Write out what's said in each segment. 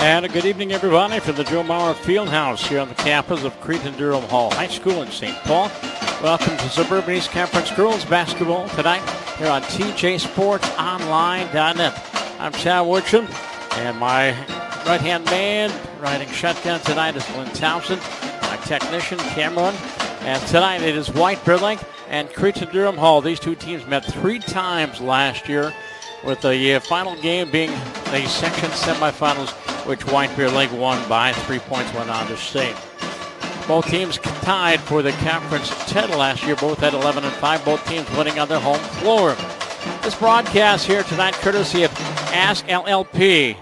And a good evening, everybody, from the Joe Mauer Fieldhouse here on the campus of Cretin-Derham Hall High School in St. Paul. Welcome to Suburban East Conference Girls Basketball tonight here on TJSportsOnline.net. I'm Chad Woodson, and my right-hand man riding shotgun tonight is Lynn Townsend, my technician, Cameron. And tonight it is White Bear Lake and Cretin-Derham Hall. These two teams met 3 times last year, with the final game being the section semifinals, which White Bear Lake won by 3 points, went on to state. Both teams tied for the conference title last year, both at 11-5, both teams winning on their home floor. This broadcast here tonight, courtesy of Ask LLP,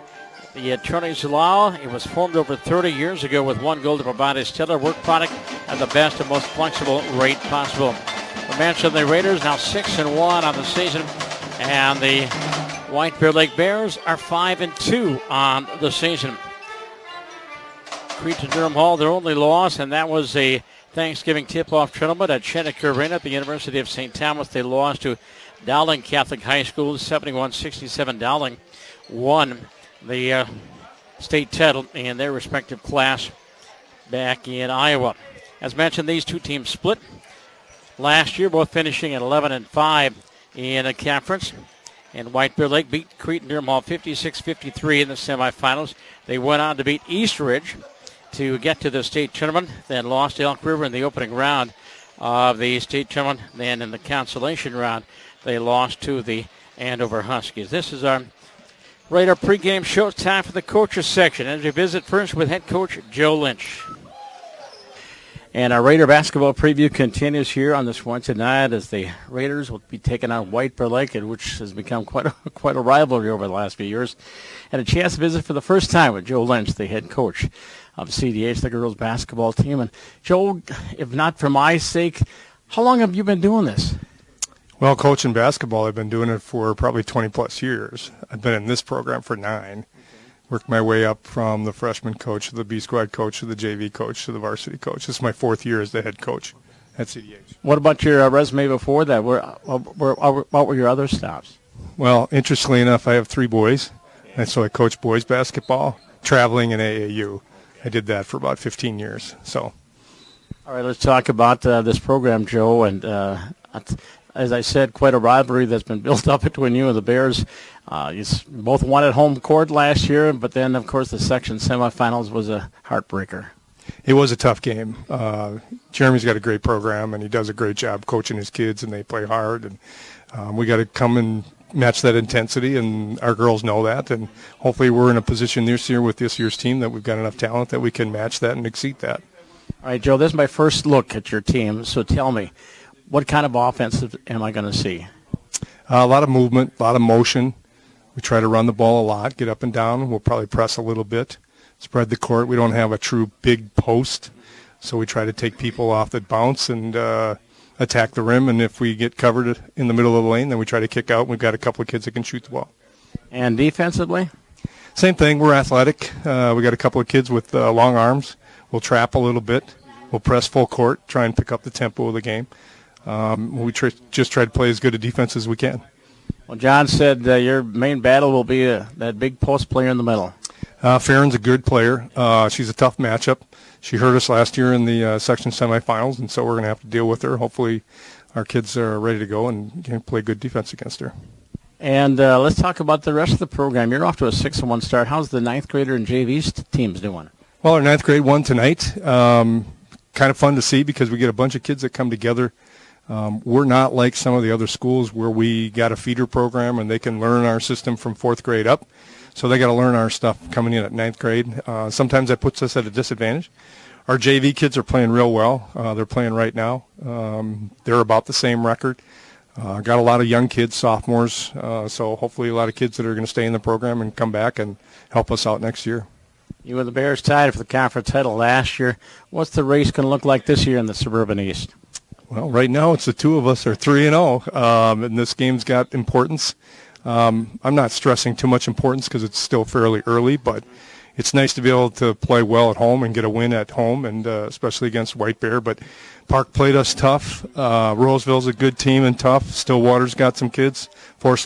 the attorney's law. It was formed over 30 years ago with one goal to provide a stellar work product at the best and most flexible rate possible. We mentioned the Raiders now 6-1 on the season, and the White Bear Lake Bears are 5-2 on the season. Cretin-Derham Hall, their only loss, and that was a Thanksgiving tip-off tournament at Cheneker Arena at the University of St. Thomas. They lost to Dowling Catholic High School, 71-67. Dowling won the state title in their respective class back in Iowa. As mentioned, these two teams split last year, both finishing at 11-5 in a conference. And White Bear Lake beat Cretin-Derham Hall 56-53 in the semifinals. They went on to beat East Ridge to get to the state tournament, then lost to Elk River in the opening round of the state tournament. Then in the consolation round, they lost to the Andover Huskies. This is our Raider pregame show. It's time for the coaches section. As we visit first with head coach Joe Lynch. And our Raider basketball preview continues here on this Wednesday night as the Raiders will be taking on White Bear Lake, which has become quite a rivalry over the last few years. And a chance to visit for the first time with Joe Lynch, the head coach of CDH, the girls basketball team. And Joe, if not for my sake, how long have you been doing this? Well, coaching basketball, I've been doing it for probably 20-plus years. I've been in this program for 9. Worked my way up from the freshman coach to the B-squad coach to the JV coach to the varsity coach. This is my 4th year as the head coach at CDH. What about your resume before that? What were your other stops? Well, interestingly enough, I have 3 boys, and so I coach boys basketball, traveling in AAU. I did that for about 15 years. So, all right, let's talk about this program, Joe. And as I said, quite a rivalry that's been built up between you and the Bears. You both won at home court last year, but then, of course, the section semifinals was a heartbreaker. It was a tough game. Jeremy's got a great program, and he does a great job coaching his kids, and they play hard. And we got to come and match that intensity, and our girls know that. And hopefully we're in a position this year with this year's team that we've got enough talent that we can match that and exceed that. All right, Joe, this is my first look at your team, so tell me, what kind of offense am I going to see? A lot of movement, a lot of motion. We try to run the ball a lot, get up and down. We'll probably press a little bit, spread the court. We don't have a true big post, so we try to take people off that bounce and attack the rim. And if we get covered in the middle of the lane, then we try to kick out. We've got a couple of kids that can shoot the ball. And defensively? Same thing. We're athletic. We got a couple of kids with long arms. We'll trap a little bit. We'll press full court, try and pick up the tempo of the game. We just try to play as good a defense as we can. Well, John said your main battle will be that big post player in the middle. Farron's a good player. She's a tough matchup. She hurt us last year in the section semifinals, and so we're going to have to deal with her. Hopefully our kids are ready to go and can play good defense against her. And let's talk about the rest of the program. You're off to a 6-1 start. How's the 9th grader and JV teams doing? Well, our 9th grade won tonight. Kind of fun to see because we get a bunch of kids that come together. We're not like some of the other schools where we got a feeder program and they can learn our system from 4th grade up. So they got to learn our stuff coming in at 9th grade. Sometimes that puts us at a disadvantage. Our JV kids are playing real well. They're playing right now. They're about the same record. Got a lot of young kids, sophomores, so hopefully a lot of kids that are going to stay in the program and come back and help us out next year. You and the Bears tied for the conference title last year. What's the race going to look like this year in the Suburban East? Well, right now it's the two of us are 3-0, and this game's got importance. I'm not stressing too much importance because it's still fairly early, but it's nice to be able to play well at home and get a win at home, and especially against White Bear. But Park played us tough. Roseville's a good team and tough. Stillwater's got some kids.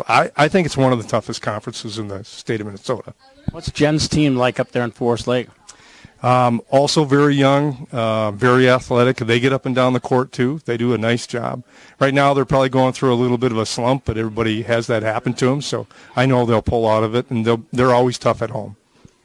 I think it's one of the toughest conferences in the state of Minnesota. What's Jen's team like up there in Forest Lake? Also very young, very athletic. They get up and down the court, too. They do a nice job. Right now they're probably going through a little bit of a slump, but everybody has that happen to them, so I know they'll pull out of it, and they're always tough at home.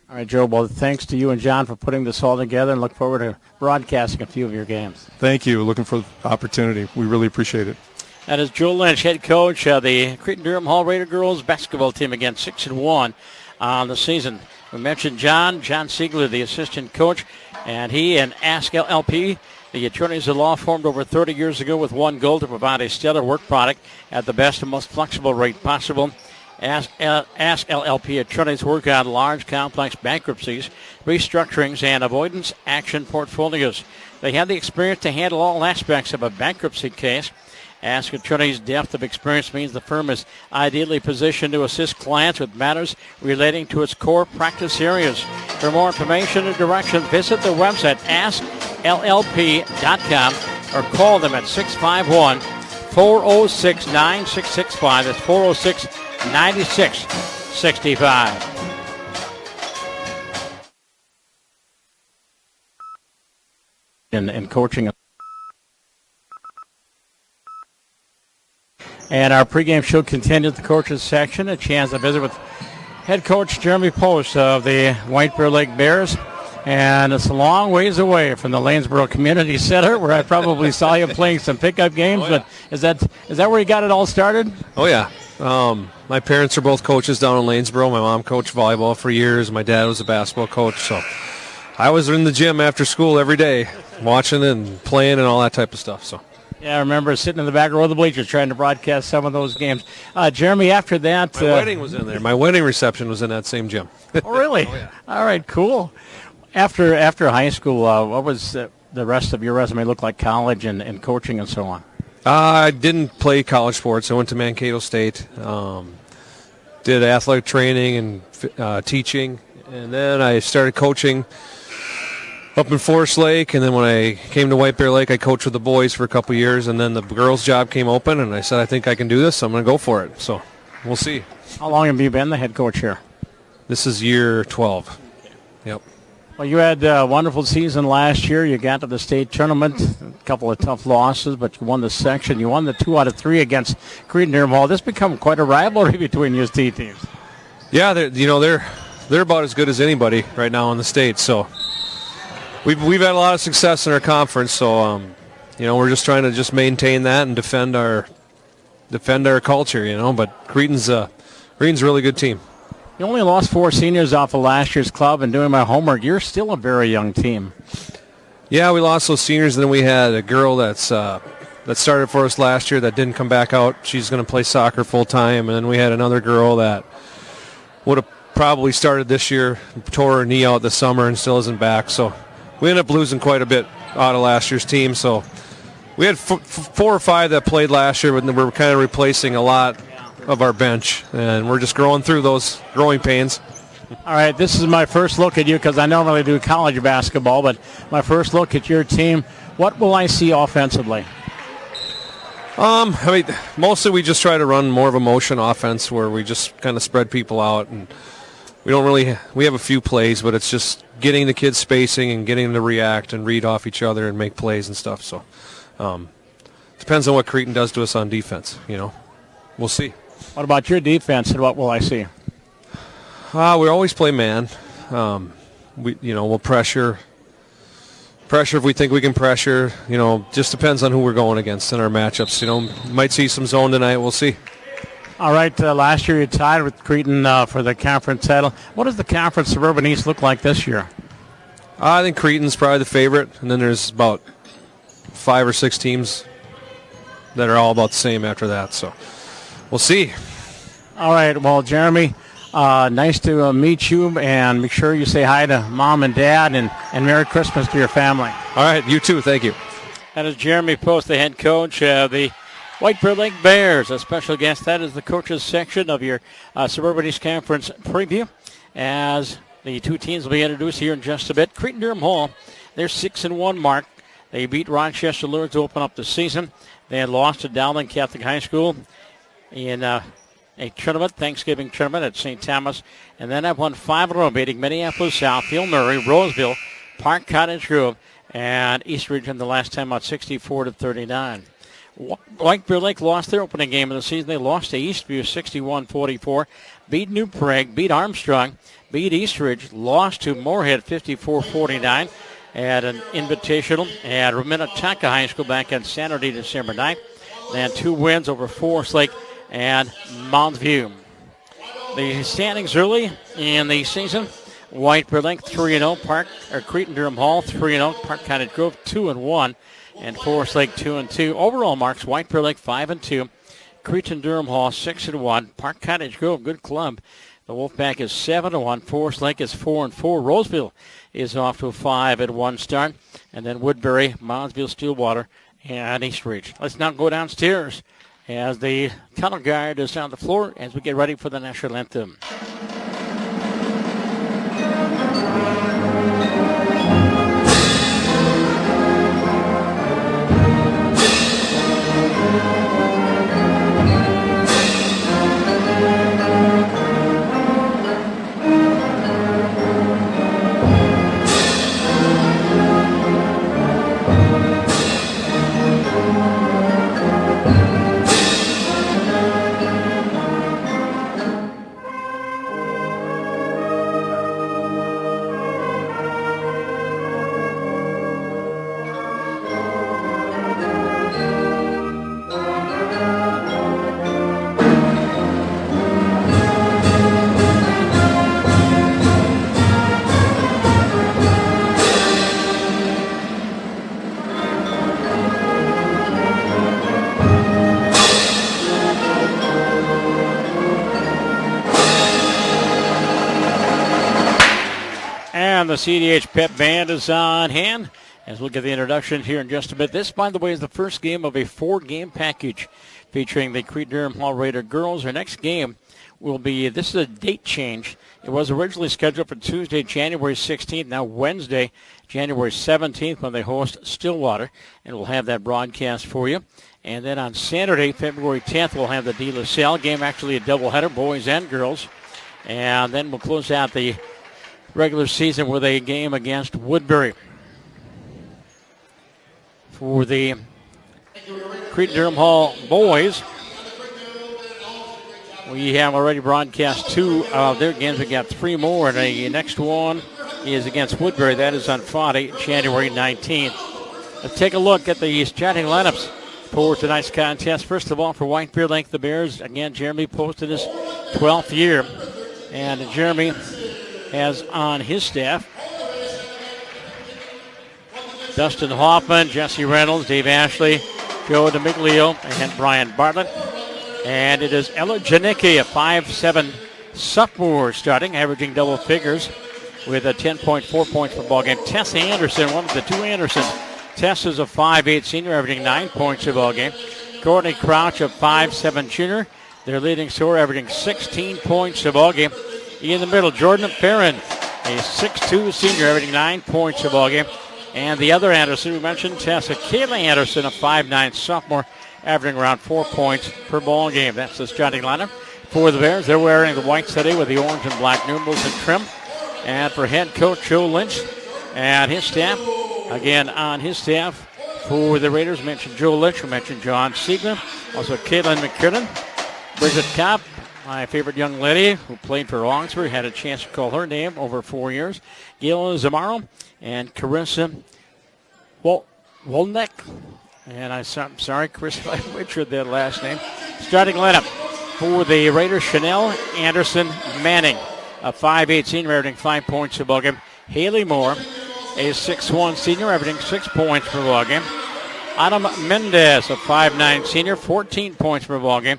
All right, Joe, well, thanks to you and John for putting this all together, and look forward to broadcasting a few of your games. Thank you. Looking for the opportunity. We really appreciate it. That is Joe Lynch, head coach of the Cretin-Derham Hall Raider girls basketball team, again 6-1 on the season. We mentioned John Siegler, the assistant coach, and he and Ask LLP, the attorneys at law, formed over 30 years ago with one goal: to provide a stellar work product at the best and most flexible rate possible. Ask LLP attorneys work on large, complex bankruptcies, restructurings, and avoidance action portfolios. They have the experience to handle all aspects of a bankruptcy case. Ask Attorney's depth of experience means the firm is ideally positioned to assist clients with matters relating to its core practice areas. For more information and directions, visit their website, askllp.com, or call them at 651-406-9665. That's 406-9665. In coaching. And our pregame show continues the coaches section. A chance to visit with head coach Jeremy Post of the White Bear Lake Bears. And it's a long ways away from the Lanesboro Community Center, where I probably saw you playing some pickup games. Oh, yeah. But is that where you got it all started? Oh, yeah. My parents are both coaches down in Lanesboro. My mom coached volleyball for years. My dad was a basketball coach. So I was in the gym after school every day, watching and playing and all that type of stuff. So. Yeah, I remember sitting in the back row of the bleachers trying to broadcast some of those games. Jeremy, after that... My wedding was in there. My wedding reception was in that same gym. Oh, really? Oh, yeah. All right, cool. After high school, what was the rest of your resume look like, college and coaching and so on? I didn't play college sports. I went to Mankato State, did athletic training and teaching, and then I started coaching up in Forest Lake, and then when I came to White Bear Lake, I coached with the boys for a couple years, and then the girls' job came open, and I said, I think I can do this, so I'm going to go for it. So we'll see. How long have you been the head coach here? This is year 12. Okay. Yep. Well, you had a wonderful season last year. You got to the state tournament, a couple of tough losses, but you won the section. You won the 2 out of 3 against Cretin-Derham Hall. This become quite a rivalry between UST teams. Yeah, they're about as good as anybody right now in the state, so... We've had a lot of success in our conference, so we're just trying to maintain that and defend our culture, But Cretin's a really good team. You only lost 4 seniors off of last year's club, and doing my homework, you're still a very young team. Yeah, we lost those seniors, and then we had a girl that started for us last year that didn't come back out. She's going to play soccer full time, and then we had another girl that would have probably started this year, tore her knee out this summer, and still isn't back. So. We ended up losing quite a bit out of last year's team, so we had 4 or 5 that played last year, but we're kind of replacing a lot of our bench, and we're just growing through those growing pains. All right, this is my first look at you because I normally do college basketball, but my first look at your team. What will I see offensively? Mostly we just try to run more of a motion offense where we just kind of spread people out, and we have a few plays, but it's just getting the kids spacing and getting them to react and read off each other and make plays and stuff. So depends on what Cretin does to us on defense, We'll see. What about your defense, and what will I see? We always play man. We'll pressure if we think we can pressure. Just depends on who we're going against in our matchups. Might see some zone tonight. We'll see. All right, last year you tied with Cretin for the conference title. What does the conference Suburban East look like this year? I think Cretin's probably the favorite, and then there's about 5 or 6 teams that are all about the same after that. So we'll see. All right, well, Jeremy, nice to meet you, and make sure you say hi to Mom and Dad, and Merry Christmas to your family. All right, you too. Thank you. That is Jeremy Post, the head coach of the White Bear Lake Bears. A special guest. That is the coaches section of your Suburban East Conference preview, as the 2 teams will be introduced here in just a bit. Cretin-Derham Hall, their 6-1 mark. They beat Rochester Lure to open up the season. They had lost to Dowling Catholic High School in a tournament, Thanksgiving tournament at St. Thomas. And then I've won 5 in a row, beating Minneapolis, Southfield, Murray, Roseville, Park Cottage Grove, and East Region the last time out 64-39. White Bear Lake lost their opening game of the season. They lost to Eastview 61-44, beat New Prague, beat Armstrong, beat Eastridge, lost to Moorhead 54-49 at an invitational at Minnetonka High School back on Saturday, December 9th. Then 2 wins over Forest Lake and Mount View. The standings early in the season: White Bear Lake 3-0, Cretin-Derham Hall 3-0, Park Cottage Grove 2-1, and Forest Lake 2-2. Overall marks: White Bear Lake 5-2, Cretin-Derham Hall 6-1, Park Cottage Grove, good club. The Wolfpack is 7-1. Forest Lake is 4-4. Roseville is off to a 5-1 start, and then Woodbury, Moundsville, Stillwater, and Eastridge. Let's now go downstairs as the color guard is on the floor as we get ready for the national anthem. And the CDH Pep Band is on hand as we'll get the introduction here in just a bit. This, by the way, is the first game of a 4-game package featuring the Cretin-Derham Hall Raider girls. Our next game will be, this is a date change. It was originally scheduled for Tuesday, January 16th, now Wednesday, January 17th, when they host Stillwater, and we'll have that broadcast for you. And then on Saturday, February 10th, we'll have the De La Salle game, actually a doubleheader, boys and girls. And then we'll close out the regular season with a game against Woodbury. For the Cretin-Derham Hall boys, we have already broadcast 2 of their games. We got 3 more, and the next one is against Woodbury. That is on Friday, January 19th. Let's take a look at the starting lineups for tonight's contest. First of all, for White Bear Lake, the Bears, again, Jeremy posted his 12th year, and Jeremy has on his staff Dustin Hoffman, Jesse Reynolds, Dave Ashley, Joe DeMiglio, and Brian Bartlett. And it is Ella Janicki, a 5'7" sophomore starting, averaging double figures with a 10.4 points per ball game. Tess Anderson, one of the 2 Andersons. Tess is a 5'8" senior, averaging 9 points per ball game. Courtney Crouch, a 5'7" junior, their leading scorer, averaging 16 points per ball game. In the middle, Jordan Perrin, a 6'2" senior, averaging 9 points per ball game. And the other Anderson we mentioned, Tessa Kayla Anderson, a 5'9" sophomore, averaging around 4 points per ball game. That's the starting lineup for the Bears. They're wearing the white today with the orange and black numerals and trim. And for head coach Joe Lynch and his staff, again on his staff for the Raiders, we mentioned Joe Lynch, we mentioned John Siegler, also Caitlin McKiernan, Bridget Kopp, my favorite young lady who played for Oxford, had a chance to call her name over 4 years, Gail Zamaro, and Carissa Wolnick. And I'm sorry, Chris, if I butchered that last name. Starting lineup for the Raiders, Chanel Anderson Manning, a 5'8" senior, averaging 5 points per ball game. Haley Moore, a 6'1" senior, averaging 6 points per ball game. Adam Mendez, a 5'9" senior, 14 points per ball game.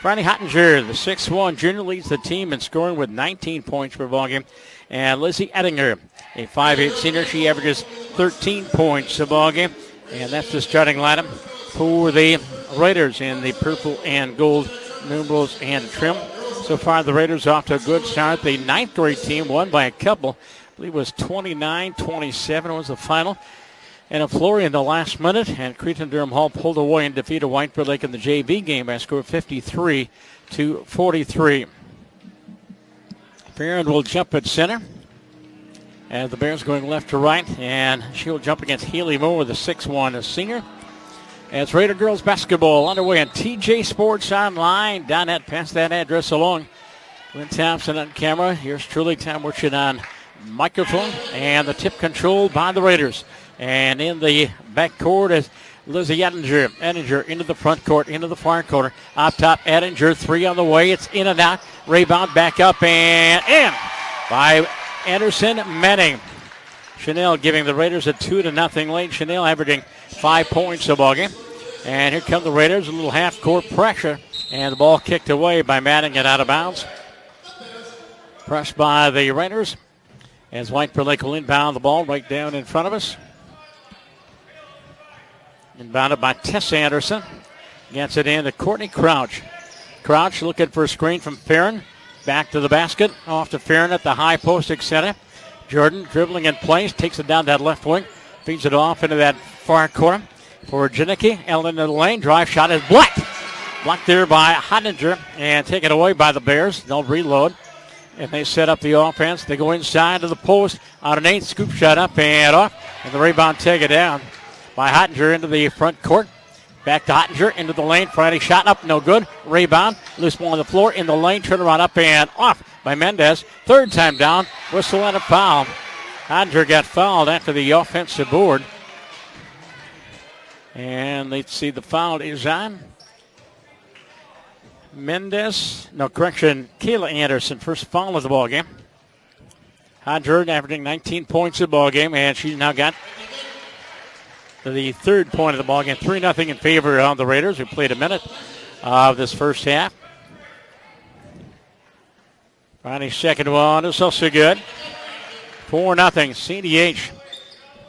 Franny Hottinger, the 6'1" junior, leads the team in scoring with 19 points per ball game. And Lizzie Ettinger, a 5'8" senior, she averages 13 points per ball game. And that's the starting lineup for the Raiders in the purple and gold numerals and trim. So far, the Raiders off to a good start. The 9th grade team won by a couple. I believe it was 29-27 was the final. and a flurry in the last minute, and Cretin-Derham Hall pulled away and defeated White Bear Lake in the JV game by a score of 53-43. Farron will jump at center. And the Bears going left to right, and she'll jump against Haley Moore, the 6'1" senior. As Raider girls basketball underway on TJ Sports Online.net. Pass that address along. Glenn Thompson on camera. Here's truly Tom Wirtchen on microphone, and the tip controlled by the Raiders. And in the backcourt is Lizzie Ettinger. Ettinger into the front court, into the far corner. Up top, Ettinger, 3 on the way. It's in and out. Rebound back up and in by Anderson Manning. Chanel giving the Raiders a 2-0 lead. Chanel averaging 5 points a ball game. And here come the Raiders, a little half-court pressure. And the ball kicked away by Manning and out of bounds. Pressed by the Raiders as White Bear Lake will inbound the ball right down in front of us. Inbounded by Tess Anderson. Gets it in to Courtney Crouch. Crouch looking for a screen from Farron. Back to the basket. Off to Farron at the high post center. Jordan dribbling in place. Takes it down that left wing. Feeds it off into that far corner for Janicki. Ellen in the lane. Drive shot is blocked. Blocked there by Hottinger and taken away by the Bears. They'll reload. And they set up the offense. They go inside to the post. Out an 8. Scoop shot up and off. And the rebound taken down by Hottinger into the front court. Back to Hottinger into the lane. Friday shot up, no good. Rebound. Loose ball on the floor in the lane. Turnaround up and off by Mendez. Third time down. Whistle and a foul. Hottinger got fouled after the offensive board. And let's see, the foul is on Mendez. No, correction, Kayla Anderson. First foul of the ball game. Hottinger averaging 19 points a ball game, and she's now got the third point of the ball game. 3-0 in favor of the Raiders, who played a minute of this first half. Friday's second one is also good. 4-0, CDH.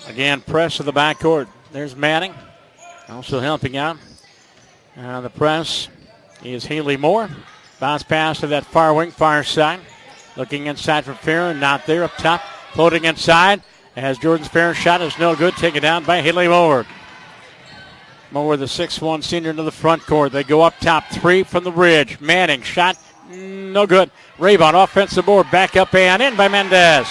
Again, press of the backcourt. There's Manning, also helping out. On the press is Haley Moore. Bounce pass to that far wing, far side. Looking inside for Farron, not there up top. Floating inside. As Jordan's Farron shot is no good, taken down by Haley Moore. Moore, the 6'1" senior, into the front court. They go up top, 3 from the ridge. Manning shot, no good. Rebound, offensive board, back up and in by Mendez.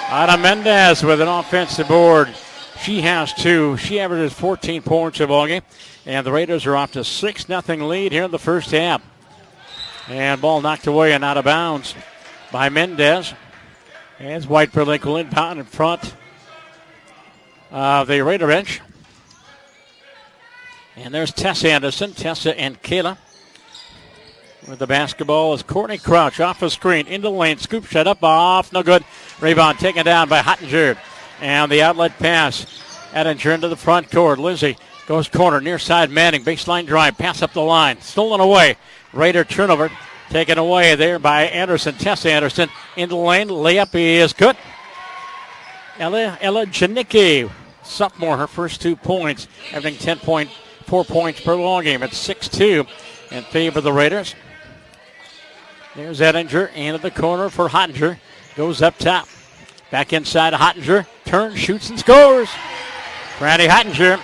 Ada Mendez with an offensive board. She has 2. She averages 14 points a ball game. And the Raiders are off to 6-0 lead here in the first half. And ball knocked away and out of bounds by Mendez. As White Bear Lake will inbound in front of the Raider bench. And there's Tess Anderson, Tessa and Kayla. With the basketball is Courtney Crouch off a screen into the lane. Scoop shot up off, no good. Rebound taken down by Hottinger. And the outlet pass. Ettinger into the front court. Lizzie goes corner, near side Manning. Baseline drive, pass up the line. Stolen away. Raider turnover. Taken away there by Anderson, Tess Anderson. In the lane, layup is good. Ella Janicki, sophomore, her first 2 points, averaging 10.4 points per ball game. It's 6-2 in favor of the Raiders. There's Ettinger into the corner for Hottinger. Goes up top. Back inside of Hottinger. Turns, shoots, and scores. Brandy Hottinger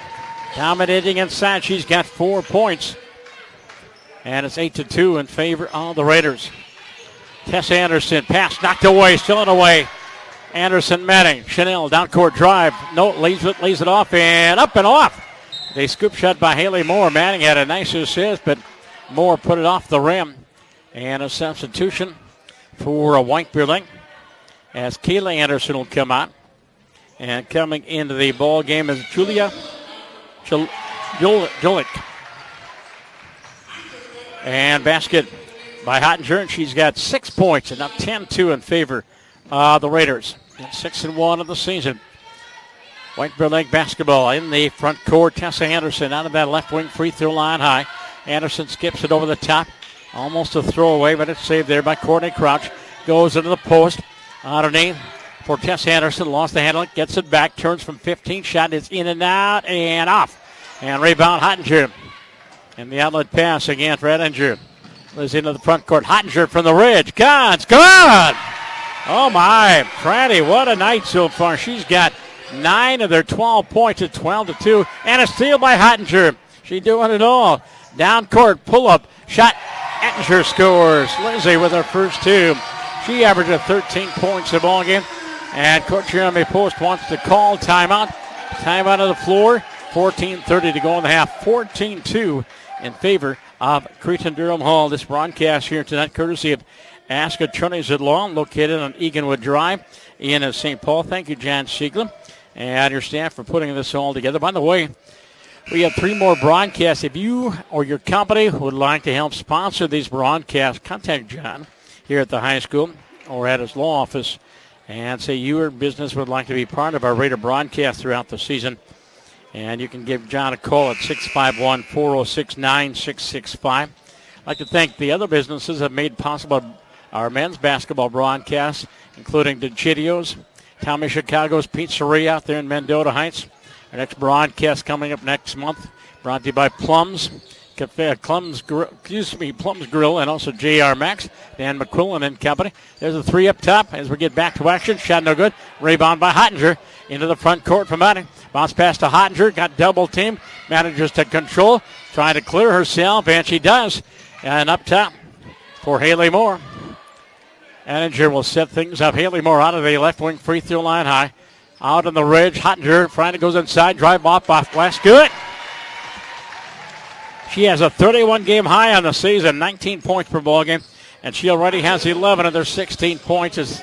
dominating inside. She's got 4 points. And it's 8-2 in favor of the Raiders. Tess Anderson, pass knocked away, stolen away. Anderson Manning, Chanel, down court drive. No, lays it off and up and off. They scoop shot by Haley Moore. Manning had a nice assist, but Moore put it off the rim. And a substitution for a White Bear Lake as Kayla Anderson will come out. And coming into the ball game is Julia Julik. And basket by Hottinger, and she's got 6 points, and up 10-2 in favor of the Raiders. And 6-1 of the season. White Bear Lake basketball in the front court. Tessa Anderson out of that left wing free throw line high. Anderson skips it over the top. Almost a throwaway, but it's saved there by Courtney Crouch. Goes into the post. Underneath for Tess Anderson. Lost the handle. Gets it back. Turns from 15. Shot is in and out and off. And rebound Hottinger. And the outlet pass again for Ettinger. Liz into the front court. Hottinger from the ridge. Gone. It's gone. Oh, my. Franny, what a night so far. She's got 9 of their 12 points at 12-2. And a steal by Hottinger. She's doing it all. Down court, pull up, shot. Ettinger scores. Lindsay with her first 2. She averaged 13 points in the ball game. And Coach Jeremy Post wants to call timeout. Timeout on the floor. 14:30 to go in the half. 14-2 in favor of Cretin-Derham Hall. This broadcast here tonight, courtesy of Ask Attorneys at Law, located on Eganwood Drive in St. Paul. Thank you, John Siegler, and your staff for putting this all together. By the way, we have 3 more broadcasts. If you or your company would like to help sponsor these broadcasts, contact John here at the high school or at his law office and say your business would like to be part of our Raider broadcast throughout the season. And you can give John a call at 651-406-9665. I'd like to thank the other businesses that made possible our men's basketball broadcast, including DeGidio's, Tommy Chicago's Pizzeria out there in Mendota Heights. Our next broadcast coming up next month, brought to you by Plums Grill, and also J.R. Max, Dan McQuillan and company. There's a 3 up top as we get back to action. Shot no good. Rebound by Hottinger into the front court from Manning. Bounce pass to Hottinger, got double team, manages to control, trying to clear herself, and she does. And up top for Haley Moore. Ettinger will set things up. Haley Moore out of the left wing free throw line high. Out on the ridge, Hottinger, Friday goes inside, drive off West, good. She has a 31-game high on the season, 19 points per ball game, and she already has 11 of their 16 points. Is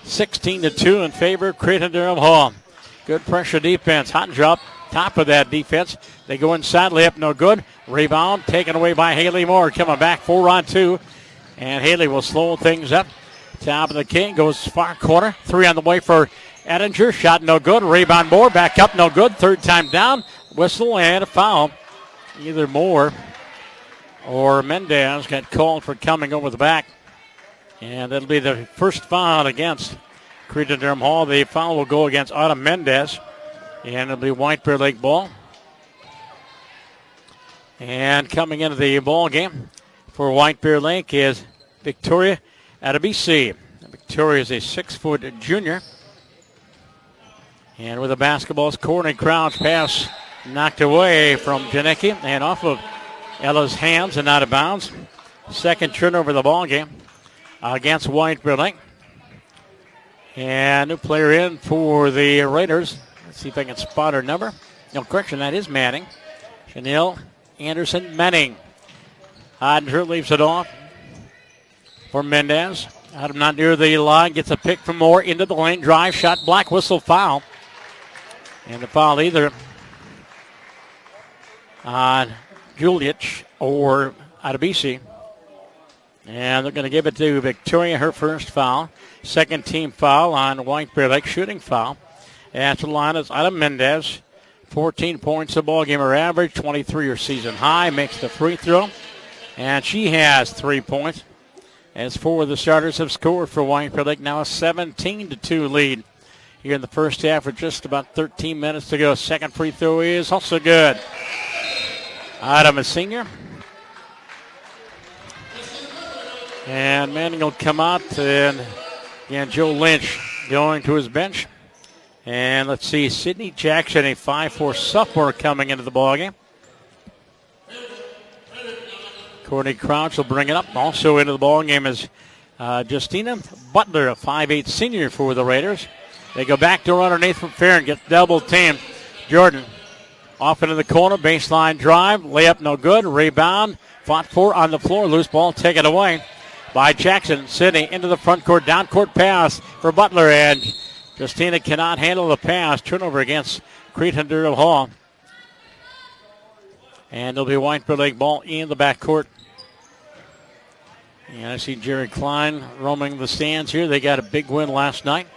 16-2 in favor of Cretin-Derham Hall. Good pressure defense. Hottinger up top of that defense. They go inside, layup no good. Rebound taken away by Haley Moore. Coming back 4-on-2, and Haley will slow things up. Top of the key goes far corner. 3 on the way for Ettinger. Shot no good. Rebound Moore. Back up no good. Third time down. Whistle and a foul. Either Moore or Mendez got called for coming over the back. And that'll be the first foul against Cretin-Derham Hall. The foul will go against Autumn Mendez. And it'll be White Bear Lake ball. And coming into the ball game for White Bear Lake is Victoria Adebisi. Victoria is a 6-foot junior. And with the basketball's Courtney Crouch pass knocked away from Janicki and off of Ella's hands and out of bounds. Second turnover of the ball game against White Bear Lake. And new player in for the Raiders. Let's see if I can spot her number. No, correction, that is Manning. Chanel Anderson Manning. Hottinger leaves it off for Mendez. Out of not near the line, gets a pick from Moore into the lane. Drive, shot, black whistle, foul. And the foul either on Juliach or Adebisi. And they're going to give it to Victoria, her first foul. Second team foul on White Bear Lake, shooting foul. At the line is Adam Mendez. 14 points a ball game, her average, 23 her season high. Makes the free throw. And she has 3 points. As 4 of the starters have scored for White Bear Lake. Now a 17-2 lead here in the first half with just about 13 minutes to go. Second free throw is also good. Adam, a senior. And Manning will come out, and again, Joe Lynch going to his bench. And let's see, Sydney Jackson, a 5'4" sophomore, coming into the ballgame. Courtney Crouch will bring it up. Also into the ballgame is Justina Butler, a 5'8" senior for the Raiders. They go back door underneath from Farron, get double teamed. Jordan off into the corner, baseline drive, layup no good, rebound, fought for on the floor, loose ball taken away by Jackson. Sydney into the front court, down court pass for Butler, and Justina cannot handle the pass. Turnover against Cretin-Derham Hall. And it'll be White Bear Lake ball in the backcourt. And I see Jerry Klein roaming the stands here. They got a big win last night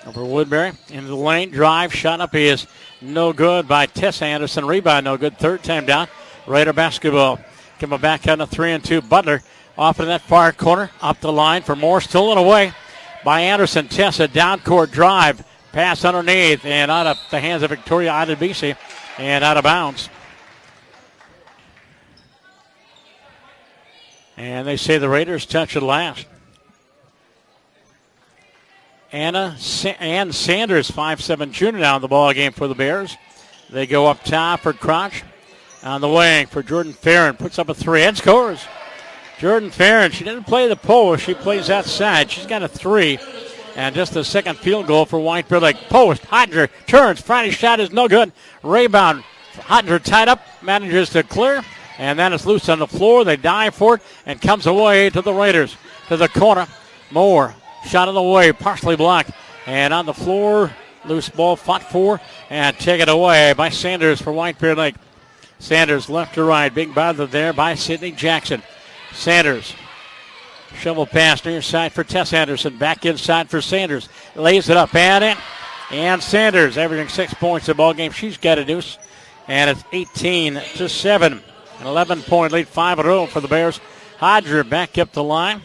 over Woodbury. Into the lane, drive, shot up is no good by Tessa Anderson. Rebound no good, third time down. Raider basketball. Coming back on a 3-2. Butler off in that far corner, up the line for Moore, stolen away by Anderson. Tessa down court drive, pass underneath, and out of the hands of Victoria Adebisi, and out of bounds. And they say the Raiders touch it last. Ann Sanders, 5'7" junior now in the ball game for the Bears. They go up top for Crouch. On the wing for Jordan Farron. Puts up a 3 and scores. Jordan Farron, she didn't play the post. She plays that side. She's got a 3. And just the second field goal for White Bear Lake. Post. Hottinger turns. Friday shot is no good. Rebound. Hottinger tied up. Manages to clear. And then it's loose on the floor. They dive for it. And comes away to the Raiders. To the corner. Moore. Shot on the way. Partially blocked. And on the floor. Loose ball fought for. And taken away by Sanders for White Bear Lake. Sanders left to right. Big bother there by Sydney Jackson. Sanders. Shovel pass near side for Tess Anderson. Back inside for Sanders. Lays it up and in. And Sanders averaging 6 points a ball game. She's got a deuce. And it's 18-7. An 11-point lead, 5-0 for the Bears. Hodger back up the line.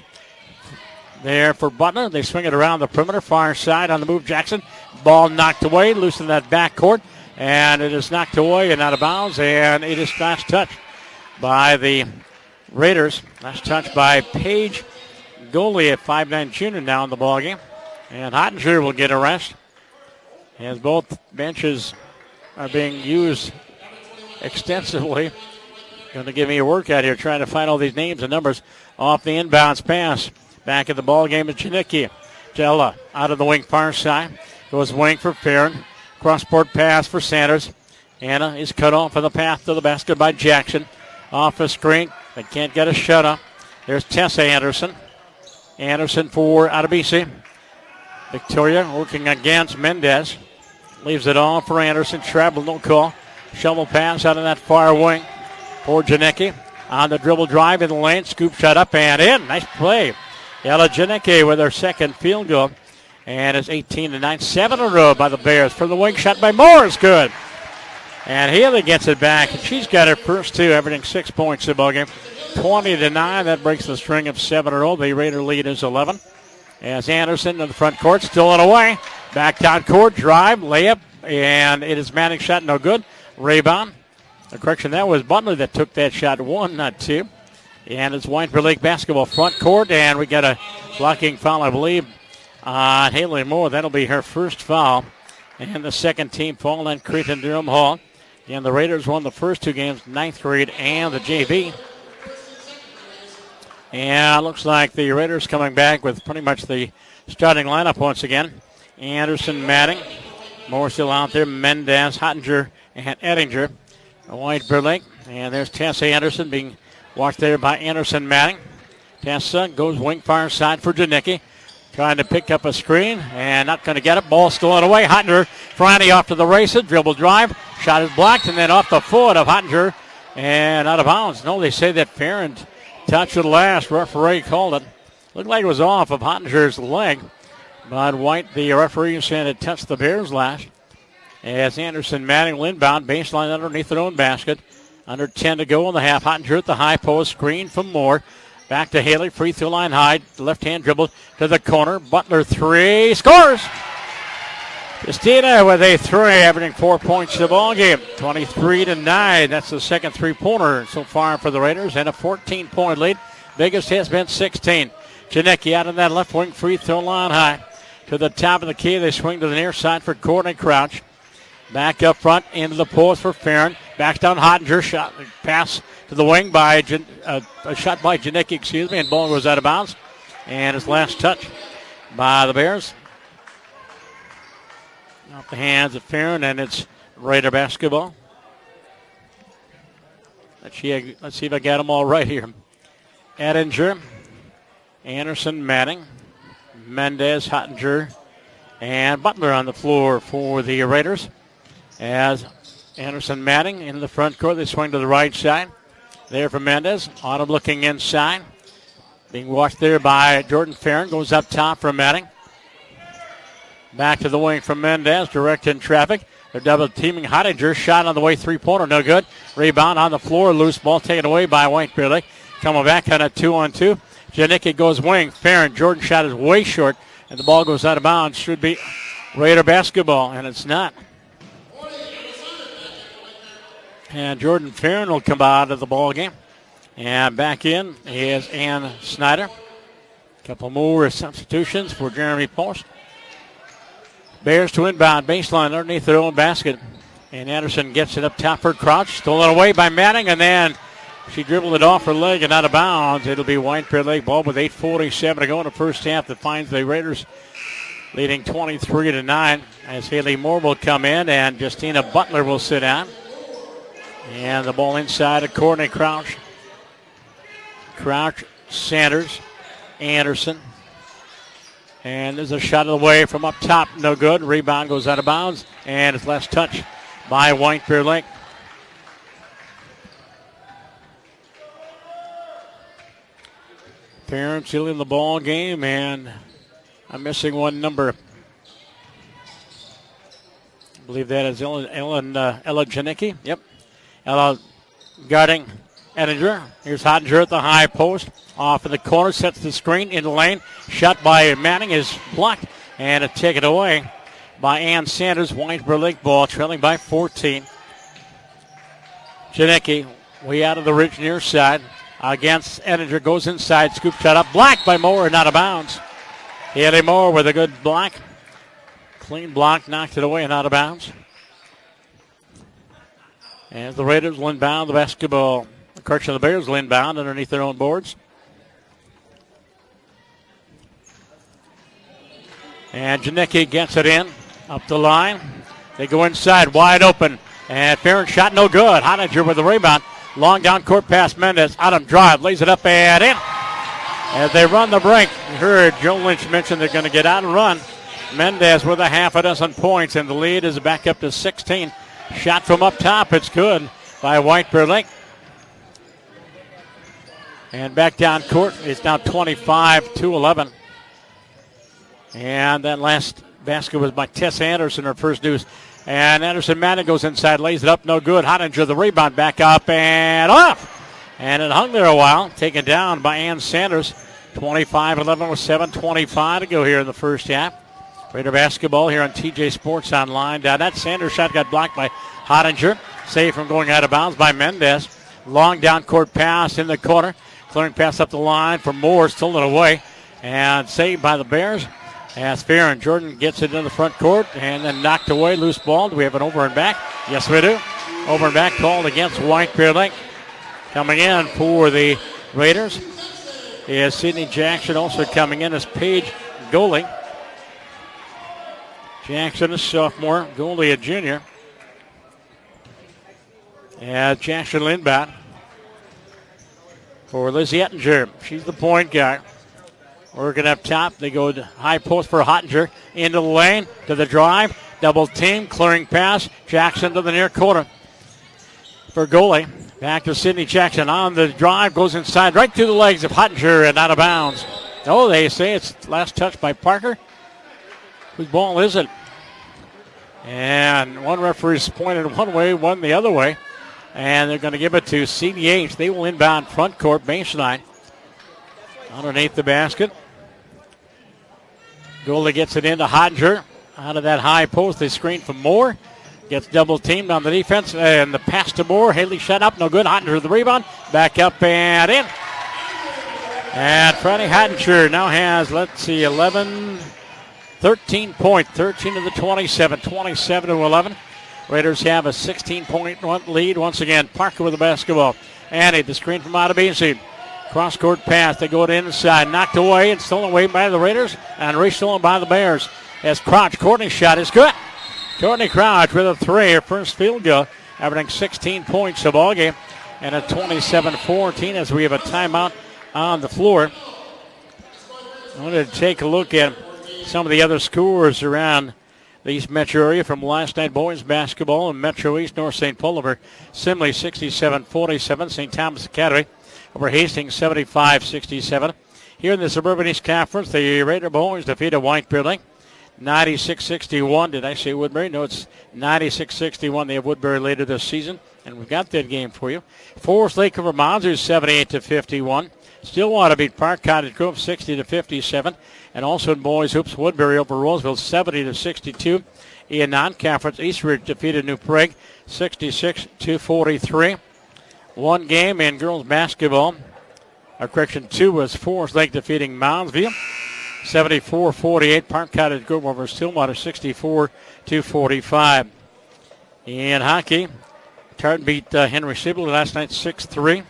There for Butler. They swing it around the perimeter. Far side on the move. Jackson. Ball knocked away. Loose in that backcourt. And it is knocked away and out of bounds. And it is last touched by the Raiders. Last touch by Paige Goalie at 5'9" junior now in the ballgame. And Hottinger will get a rest as both benches are being used extensively. Going to give me a workout here trying to find all these names and numbers off the inbounds pass. Back in the ballgame is Janicki. Jella out of the wing far side. Goes wing for Farron. Cross-court pass for Sanders. Anna is cut off of the path to the basket by Jackson. Off the screen. They can't get a shut up. There's Tessa Anderson. Anderson for Adebisi. Victoria working against Mendez. Leaves it on for Anderson. Travel, no call. Shovel pass out of that far wing for Janicki. On the dribble drive in the lane. Scoop shot up and in. Nice play. Ella Janicki with her second field goal. And it's 18-9. 7 in a row by the Bears. For the wing shot by Moore is good. And Haley gets it back. And she's got her first 2, averaging 6 points in the ballgame. 20-9. That breaks the string of 7 in a row. The Raider lead is 11. As Anderson in the front court, still in away. Back down court, drive, layup. And it is Manning's shot, no good. Rebound. A correction, that was Butler that took that shot. 1, not 2. And it's White Bear Lake basketball front court. And we got a blocking foul, I believe, on Haley Moore. That'll be her first foul. And the second team foul on Cretin-Derham Hall. And the Raiders won the first 2 games, 9th grade and the JV. And it looks like the Raiders coming back with pretty much the starting lineup once again. Anderson, Manning, Moore still out there, Mendez, Hottinger, and Ettinger. White Bear Lake. And there's Tessa Anderson being watched there by Anderson Manning. Tessa goes wing far side for Janicki. Trying to pick up a screen and not going to get it. Ball still on the way. Hottinger, Franny off to the races. Dribble drive. Shot is blocked and then off the foot of Hottinger and out of bounds. No, they say that Farron touched it last. Referee called it. Looked like it was off of Hottinger's leg. But White, the referee, said it touched the Bears last. As Anderson Manning will inbound. Baseline underneath their own basket. Under 10 to go in the half. Hottinger at the high post. Screen from Moore. Back to Haley, free throw line high. Left-hand dribble to the corner. Butler 3, scores! Christina with a 3, averaging 4 points in the ball game. 23-9. That's the second three-pointer so far for the Raiders, and a 14-point lead. Biggest has been 16. Janicki out on that left wing, free throw line high. To the top of the key, they swing to the near side for Courtney Crouch. Back up front into the post for Farron. Backs down Hottinger. Shot pass to the wing by a shot by Janicki, and ball goes out of bounds. And his last touch by the Bears. Off the hands of Farron, and it's Raider basketball. Let's see if I got them all right here. Ettinger, Anderson, Manning, Mendez, Hottinger, and Butler on the floor for the Raiders. As Anderson, Manning in the front court, they swing to the right side. There for Mendez. Autumn looking inside. Being watched there by Jordan Farron. Goes up top for Manning. Back to the wing from Mendez. Direct in traffic. They're double teaming Hottinger. Shot on the way, three-pointer. No good. Rebound on the floor. Loose ball taken away by White Bear Lake. Coming back on a 2-on-2. Janicki goes wing. Farron. Jordan shot is way short. And the ball goes out of bounds. Should be Raider basketball. And it's not. And Jordan Farron will come out of the ball game. And back in is Ann Snyder. A couple more substitutions for Jeremy Post. Bears to inbound baseline underneath their own basket. And Anderson gets it up top for Crouch. Stolen away by Manning, and then she dribbled it off her leg and out of bounds. It'll be White Bear Lake ball with 8:47 to go in the first half. That finds the Raiders leading 23-9 as Haley Moore will come in and Justina Butler will sit down. And the ball inside of Courtney Crouch. Crouch, Sanders, Anderson. And there's a shot away from up top. No good. Rebound goes out of bounds. And it's last touch by White Bear Lake. Parents still in the ball game, and I'm missing one number. I believe that is Ella Janicki. Yep. Ella guarding Ettinger. Here's Hottinger at the high post. Off in the corner, sets the screen in the lane. Shot by Manning is blocked, and a take it away by Ann Sanders. White Bear Lake ball trailing by 14. Janicki way out of the ridge near side. Against Ettinger, goes inside, scoop shot up, blocked by Moore and out of bounds. Haley Moore with a good block. Clean block, knocked it away and out of bounds. As the Raiders will inbound the basketball. The Bears will inbound underneath their own boards. And Janicki gets it in, up the line. They go inside, wide open. And Farron shot no good. Hottinger with the rebound. Long down court pass, Mendez. Adam drive, lays it up and in. As they run the break, you heard Joe Lynch mention they're going to get out and run. Mendez with a half a dozen points, and the lead is back up to 16. Shot from up top, it's good by White Bear Lake. And back down court, it's now 25-11. And that last basket was by Tess Anderson, her first deuce. And Anderson Manning goes inside, lays it up, no good. Hottinger the rebound, back up and off. And it hung there a while, taken down by Ann Sanders. 25-11 with 7:25 to go here in the first half. Raider basketball here on TJ Sports Online. That Sanders shot got blocked by Hottinger. Saved from going out of bounds by Mendez. Long down court pass in the corner. Clearing pass up the line for Moore, stolen away. And saved by the Bears. As Farron Jordan gets it in the front court and then knocked away, loose ball. Do we have an over and back? Yes, we do. Over and back called against White Bear Lake. Coming in for the Raiders is Sydney Jackson. Also coming in as Paige Goalie. Jackson, a sophomore. Goalie, a junior. And Jackson inbound for Lizzie Ettinger. She's the point guard. Working up top. They go to high post for Hottinger. Into the lane. To the drive. Double team. Clearing pass. Jackson to the near corner for goalie. Back to Sydney Jackson on the drive. Goes inside right through the legs of Hottinger and out of bounds. Oh, they say it's last touch by Parker. Whose ball is it? And one referee's pointed one way, one the other way. And they're going to give it to CDH. They will inbound front court baseline. Underneath the basket. Goalie gets it into Hottinger. Out of that high post, they screen for Moore. Gets double teamed on the defense. And the pass to Moore. Haley shut up. No good. Hottinger the rebound. Back up and in. And Freddie Hottinger now has, 13 points. 13 of the 27. 27-11. Raiders have a 16-point lead. Once again, Parker with the basketball. Annie, the screen from Adebisi. Cross-court pass. They go to inside. Knocked away and stolen away by the Raiders. And restolen by the Bears. As Crouch, Courtney's shot is good. Courtney Crouch with a three. Her first field goal. Averaging 16 points a ball game. And a 27-14 as we have a timeout on the floor. I wanted to take a look at some of the other scores around the East Metro area from last night boys basketball in Metro East. North St. Paul over Simley 67-47. St. Thomas Academy over Hastings 75-67. Here in the Suburban East Conference, the Raider boys defeated White Bear Lake 96-61. Did I say Woodbury? No, it's 96-61. They have Woodbury later this season, and we've got that game for you. Forest Lake over Monsters 78-51. Stillwater beat Park Cottage Grove 60-57. And also in boys hoops, Woodbury over Roseville 70-62. In non-conference, Eastridge defeated New Prague 66-43. One game in girls basketball. Two was Forest Lake defeating Moundsville 74-48. Park Cottage Grove over Stillwater 64-45. In hockey, Tartan beat Henry Sibley last night 6-3.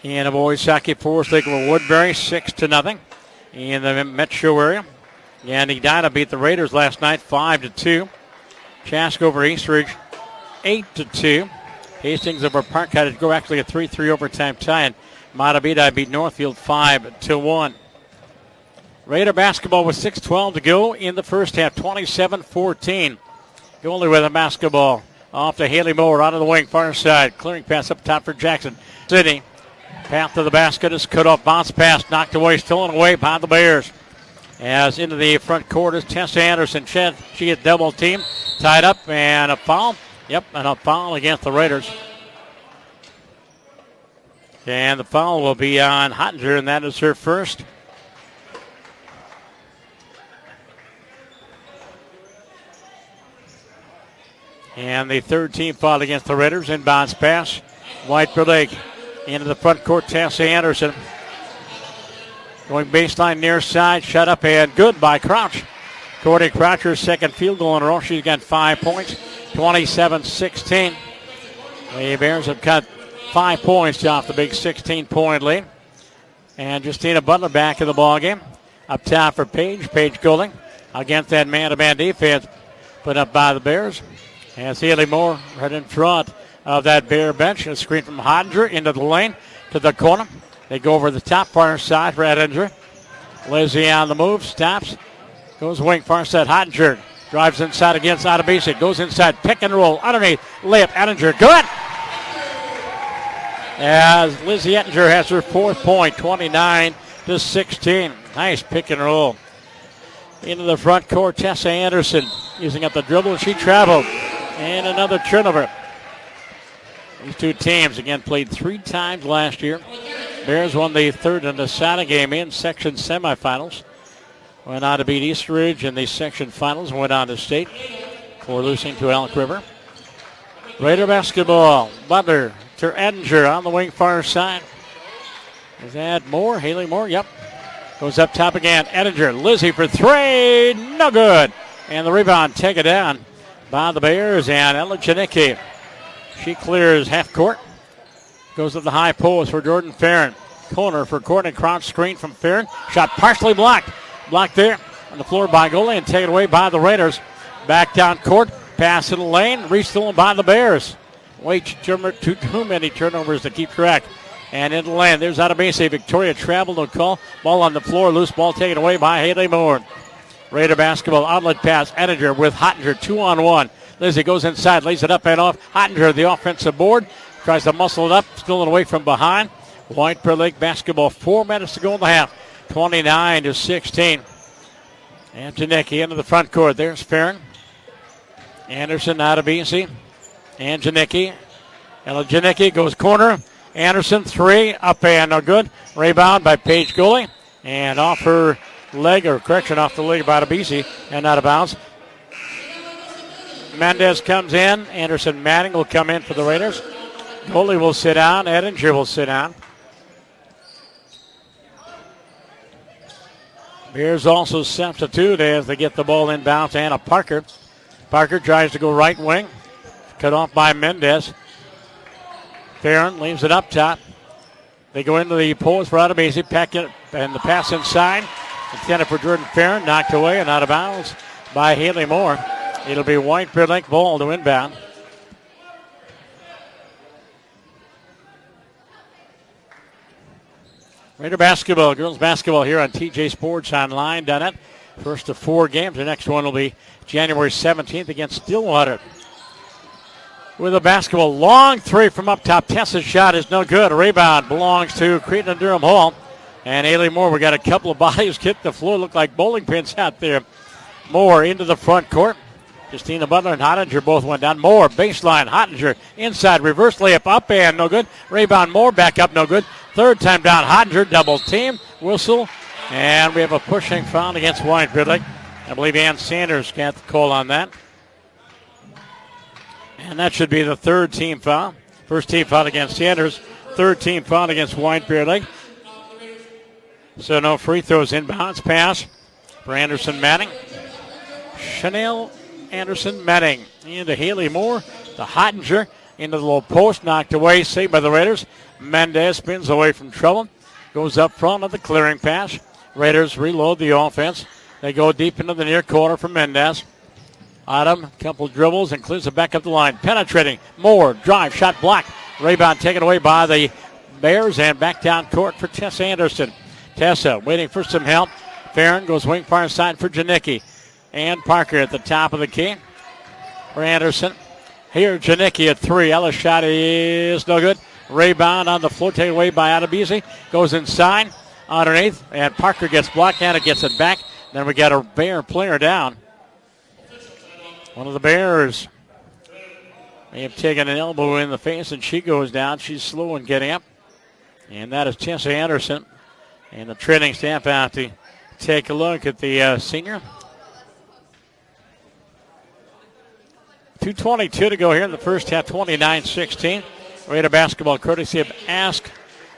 In the boys hockey, Forest Lake over Woodbury 6-0 in the metro area. And Edina beat the Raiders last night 5-2. Chaska over Eastridge 8-2. Hastings over Park Cottage Grove, actually a 3-3 overtime tie. And Matabida beat Northfield 5-1. Raider basketball with 6:12 to go in the first half, 27-14. Goalie with a basketball off to Haley Moore out of the wing, far side. Clearing pass up top for Jackson. City. Path to the basket is cut off. Bounce pass knocked away, stolen away by the Bears. As into the front court is Tessa Anderson. She is double teamed, tied up, and a foul. Yep, and a foul against the Raiders. And the foul will be on Hottinger, and that is her first. And the third team foul against the Raiders. Inbounds pass. White Lake into the front court. Tessa Anderson going baseline near side. Shut up and good by Crouch. Courtney Croucher's second field goal in a row. She's got 5 points. 27-16. The Bears have cut 5 points off the big 16-point lead. And Justina Butler back in the ballgame. Up top for Page. Page goaling against that man-to-man defense put up by the Bears. As Haley Moore right in front of that Bear bench. A screen from Hottinger into the lane to the corner. They go over the top far side for Ettinger. Lizzie on the move. Stops. Goes wing far side. Hottinger drives inside against Adebisi. Goes inside. Pick and roll. Underneath. Layup. Ettinger. Good. As Lizzie Ettinger has her fourth point. 29-16. Nice pick and roll. Into the front court. Tessa Anderson using up the dribble. She traveled. And another turnover. These two teams, again, played 3 times last year. Bears won the third and deciding game in section semifinals. Went on to beat Eastridge in the section finals and went on to state for losing to Elk River. Raider basketball. Butler to Ettinger on the wing far side. Is that Moore? Haley Moore? Yep. Goes up top again. Ettinger. Lizzie for 3. No good. And the rebound taken down by the Bears and Ella Janicki. She clears half court. Goes to the high post for Jordan Farron. Corner for Courtney Crouch. Screen from Farron. Shot partially blocked. Blocked there on the floor by goalie and taken away by the Raiders. Back down court. Pass in the lane. Restolen by the Bears. Way too many turnovers to keep track. And in the lane. There's Adebisi. Victoria traveled. No call. Ball on the floor. Loose ball taken away by Haley Moore. Raider basketball outlet pass. Ettinger with Hottinger 2-on-1. Lizzie goes inside, lays it up and off. Hottinger, the offensive board, tries to muscle it up, stolen away from behind. White Bear Lake basketball, 4 minutes to go in the half. 29-16. And Janicki into the front court. There's Farron. Anderson, Adebisi. And Janicki. And Janicki goes corner. Anderson, 3, up and no good. Rebound by Page goalie. And off her leg, or correction, off the leg by Adebisi and out of bounds. Mendez comes in. Anderson Manning will come in for the Raiders. Goalie will sit down. Ettinger will sit down. Bears also substitute as they get the ball inbounds. Anna Parker. Parker tries to go right wing. Cut off by Mendez. Farron leaves it up top. They go into the post for Adebisi. Pack it and the pass inside. Intended for Jordan Farron. Knocked away and out of bounds by Haley Moore. It'll be White Bear Lake ball to inbound. Raider basketball, girls basketball here on TJ Sports Online. Done it. First of 4 games. The next one will be January 17th against Stillwater. With a basketball, long 3 from up top. Tessa's shot is no good. A rebound belongs to Cretin-Derham Hall. And Haley Moore, we got a couple of bodies hit the floor. Look like bowling pins out there. Moore into the front court. Justina Butler and Hottinger both went down. Moore, baseline. Hottinger inside. Reverse layup up and no good. Rebound Moore, back up, no good. Third time down. Hottinger, double team. Whistle. And we have a pushing foul against White Bear Lake. I believe Ann Sanders got the call on that. And that should be the third team foul. First team foul against Sanders. Third team foul against White Bear Lake. So no free throws. Inbounds pass for Anderson Manning. Chanel Anderson Manning into Haley Moore. The Hottinger into the low post. Knocked away. Saved by the Raiders. Mendez spins away from trouble. Goes up front of the clearing pass. Raiders reload the offense. They go deep into the near corner for Mendez. Autumn, couple dribbles and clears it back up the line. Penetrating. Moore, drive, shot blocked. Rebound taken away by the Bears and back down court for Tessa Anderson. Tessa waiting for some help. Farron goes wing far side for Janicki. And Parker at the top of the key for Anderson. Here, Janicki at three. Ella's shot is no good. Rebound on the floor taken away by Adebisi. Goes inside underneath. And Parker gets blocked and it gets it back. Then we got a Bear player down. One of the Bears may have taken an elbow in the face, and she goes down. She's slow in getting up. And that is Tessa Anderson. And the training staff out to take a look at the senior. 2:22 to go here in the first half, 29-16. Raider basketball courtesy of Ask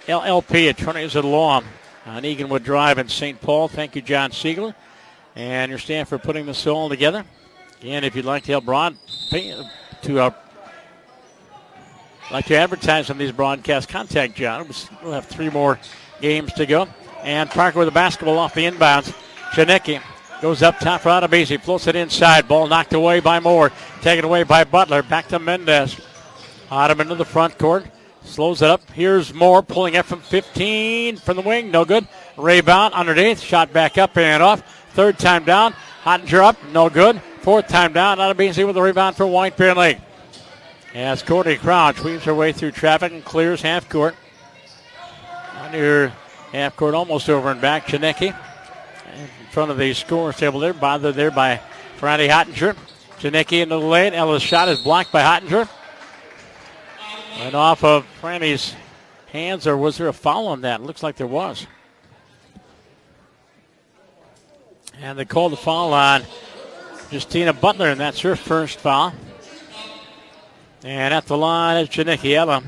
LLP, attorneys at law on Eganwood Drive in St. Paul. Thank you, John Siegler, and your staff for putting this all together. Again, if you'd like to help like to advertise on these broadcasts, contact John. We'll have 3 more games to go. And Parker with the basketball off the inbounds. Janicki goes up top for Adebisi, floats it inside. Ball knocked away by Moore, taken away by Butler. Back to Mendez. Autumn into the front court, slows it up. Here's Moore pulling it from 15 from the wing, no good. Rebound underneath, shot back up and off. Third time down, Hottinger up, no good. Fourth time down, Adebisi with the rebound for White Bear Lake. As Courtney Crouch weaves her way through traffic and clears half court. Under half court, almost over and back. Janicki in front of the scorer's table there, bothered there by Franny Hottinger. Janicki into the lane. Ella's shot is blocked by Hottinger. Went off of Franny's hands, or was there a foul on that? It looks like there was. And they called the foul on Justina Butler, and that's her first foul. And at the line is Janicki. Ella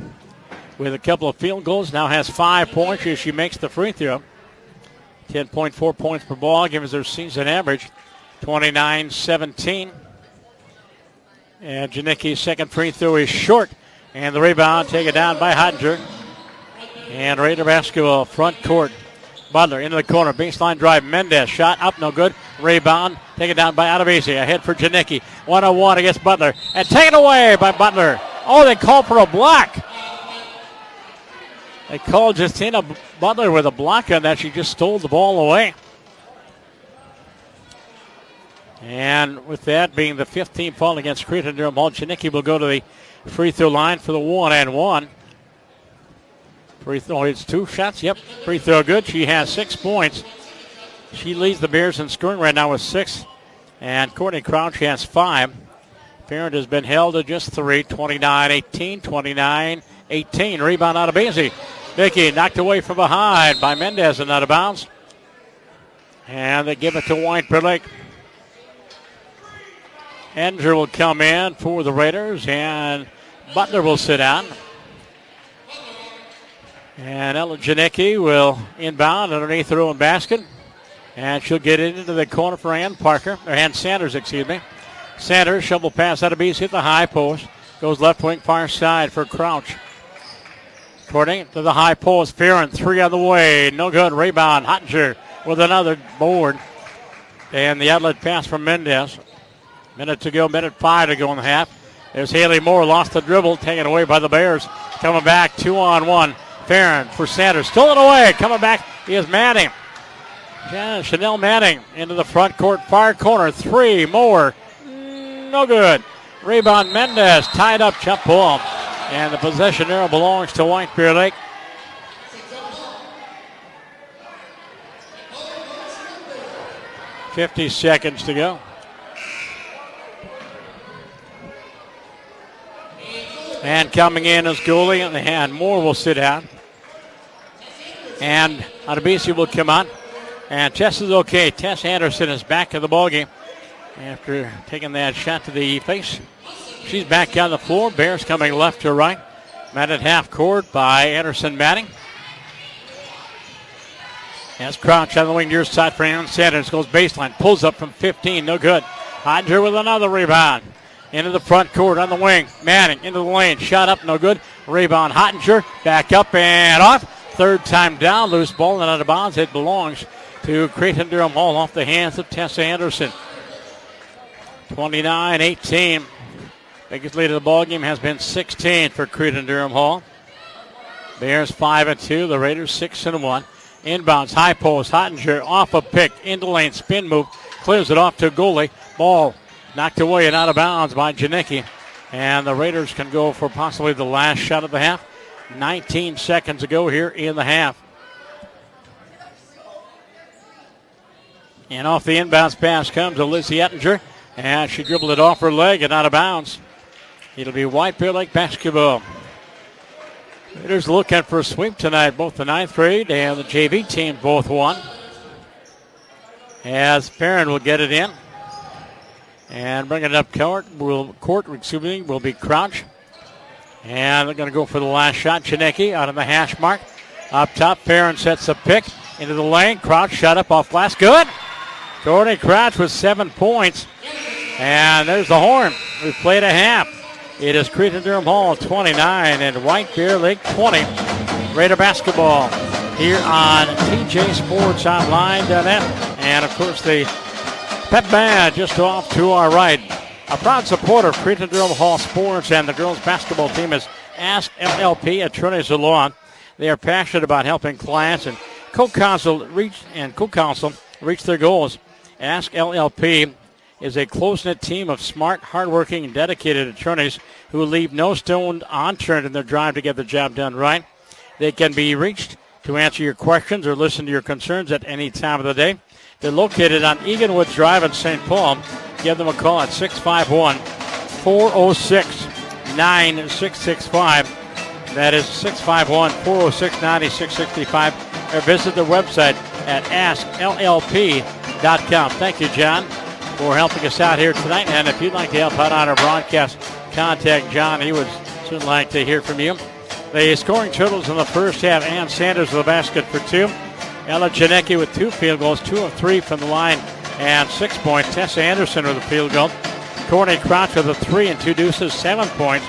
with a couple of field goals. Now has 5 points as she makes the free throw. 10.4 points per ball, gives her season average 29-17. And Janicki's second free throw is short. And the rebound taken down by Hottinger. And Raider basketball front court. Butler into the corner. Baseline drive. Mendez shot up. No good. Rebound taken down by Adebisi. Ahead for Janicki. 1-on-1 against Butler. And taken away by Butler. Oh, they called for a block. They called Justina Butler with a block on that. She just stole the ball away. And with that being the 15th foul against Cretin-Derham, Janicki will go to the free throw line for the 1-and-1. Free throw, it's 2 shots. Yep, free throw good. She has 6 points. She leads the Bears in scoring right now with 6. And Courtney Crouch has 5. Parent has been held to just 3. 29-18, 29-18. Rebound out of Beasley. Vicky knocked away from behind by Mendez and out of bounds. And they give it to White Bear Lake. Enger will come in for the Raiders, and Butler will sit down. And Ella Janicki will inbound underneath her own basket. And she'll get it into the corner for Ann Sanders, excuse me. Sanders, shovel pass out of BC at the high post. Goes left wing far side for Crouch. According to the high post, Farron, 3 on the way. No good. Rebound. Hottinger with another board. And the outlet pass from Mendez. Minute to go, minute 5 to go in the half. There's Haley Moore, lost the dribble, taken away by the Bears. Coming back, 2-on-1. Farron for Sanders, stolen away. Coming back is Manning. Chanel Manning into the front court, far corner. 3 more. No good. Rebound Mendez, tied up, jump ball. And the possession arrow belongs to White Bear Lake. .50 seconds to go. And coming in is goalie, and Moore will sit down. And Adebisi will come on. And Tess is okay. Tess Anderson is back in the ballgame after taking that shot to the face. She's back on the floor. Bears coming left to right. Met at half court by Anderson Manning. Has Crouch on the wing near side for Aaron Sanders. Goes baseline. Pulls up from 15. No good. Hodger with another rebound. Into the front court on the wing. Manning into the lane. Shot up. No good. Rebound. Hottinger. Back up and off. Third time down. Loose ball and out of bounds. It belongs to Cretin-Derham Hall off the hands of Tessa Anderson. 29-18. Biggest lead of the ball game has been 16 for Cretin-Derham Hall. Bears 5-2. The Raiders 6-1. Inbounds, high post, Hottinger off a pick, into lane, spin move, clears it off to goalie. Ball knocked away and out of bounds by Janicki. And the Raiders can go for possibly the last shot of the half. 19 seconds to go here in the half. And off the inbounds pass comes Lizzie Ettinger. And she dribbled it off her leg and out of bounds. It'll be White Bear Lake basketball. Raiders looking for a sweep tonight. Both the 9th grade and the JV team both won. As Perrin will get it in. And bringing it up court will be Crouch. And they're going to go for the last shot. Janicki out on the hash mark. Up top, Perrin sets a pick into the lane. Crouch shot up off glass. Good. Courtney Crouch with 7 points. And there's the horn. We've played a half. It is Cretin-Derham Hall 29 and White Bear Lake 20. Raider basketball here on TJSportsOnline.net. And, of course, the pep band just off to our right. A proud supporter of Cretin-Derham Hall sports and the girls basketball team is Ask LLP at Trinity Salon. They are passionate about helping clients and co-counsel reach their goals. Ask LLP is a close-knit team of smart, hardworking, and dedicated attorneys who leave no stone unturned in their drive to get the job done right. They can be reached to answer your questions or listen to your concerns at any time of the day. They're located on Eganwoods Drive in St. Paul. Give them a call at 651-406-9665. That is 651-406-9665. Or visit their website at askllp.com. Thank you, John, for helping us out here tonight. And if you'd like to help out on our broadcast, contact John. He would certainly like to hear from you. The scoring totals in the first half: Ann Sanders with a basket for 2. Ella Janicki with 2 field goals, 2 of 3 from the line, and 6 points. Tessa Anderson with a field goal. Courtney Crouch with a 3 and 2 deuces, 7 points.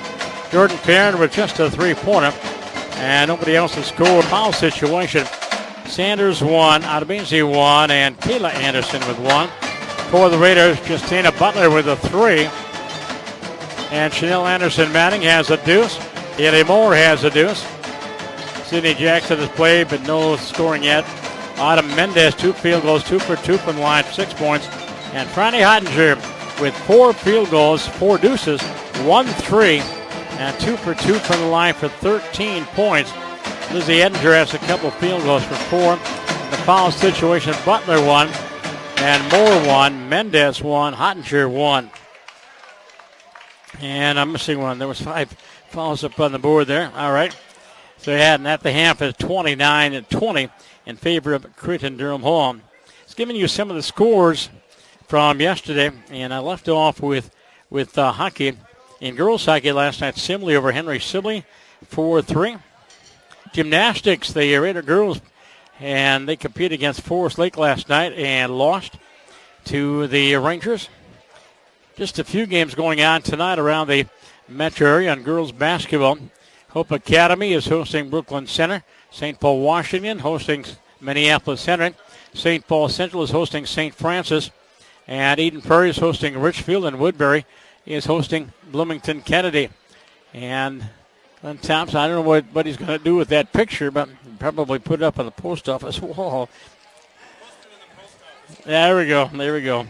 Jordan Perrin with just a 3-pointer. And nobody else has scored. Foul situation: Sanders 1, Adebinzi 1, and Kayla Anderson with 1. For the Raiders, Justina Butler with a 3. And Chanel Anderson-Manning has a deuce. Haley Moore has a deuce. Sydney Jackson has played, but no scoring yet. Autumn Mendez, 2 field goals, 2 for 2 from the line, 6 points. And Franny Hottinger with 4 field goals, 4 deuces, 1 3, and 2 for 2 from the line for 13 points. Lizzie Ettinger has a couple field goals for 4. In the foul situation, Butler 1, and Moore 1, Mendez 1, Hottinger 1. And I'm missing one. There was 5 fouls up on the board there. All right. So yeah, and at the half is 29-20 in favor of Cretin-Derham Hall. It's giving you some of the scores from yesterday, and I left off with hockey. In girls hockey last night, Simley over Henry Sibley, 4-3. Gymnastics, the Raider girls, and they competed against Forest Lake last night and lost to the Rangers. Just a few games going on tonight around the metro area on girls basketball. Hope Academy is hosting Brooklyn Center. St. Paul Washington hosting Minneapolis Center. St. Paul Central is hosting St. Francis. And Eden Prairie is hosting Richfield, and Woodbury is hosting Bloomington Kennedy. And Glenn Thompson, I don't know what he's going to do with that picture, but probably put it up on the post office wall. There we go.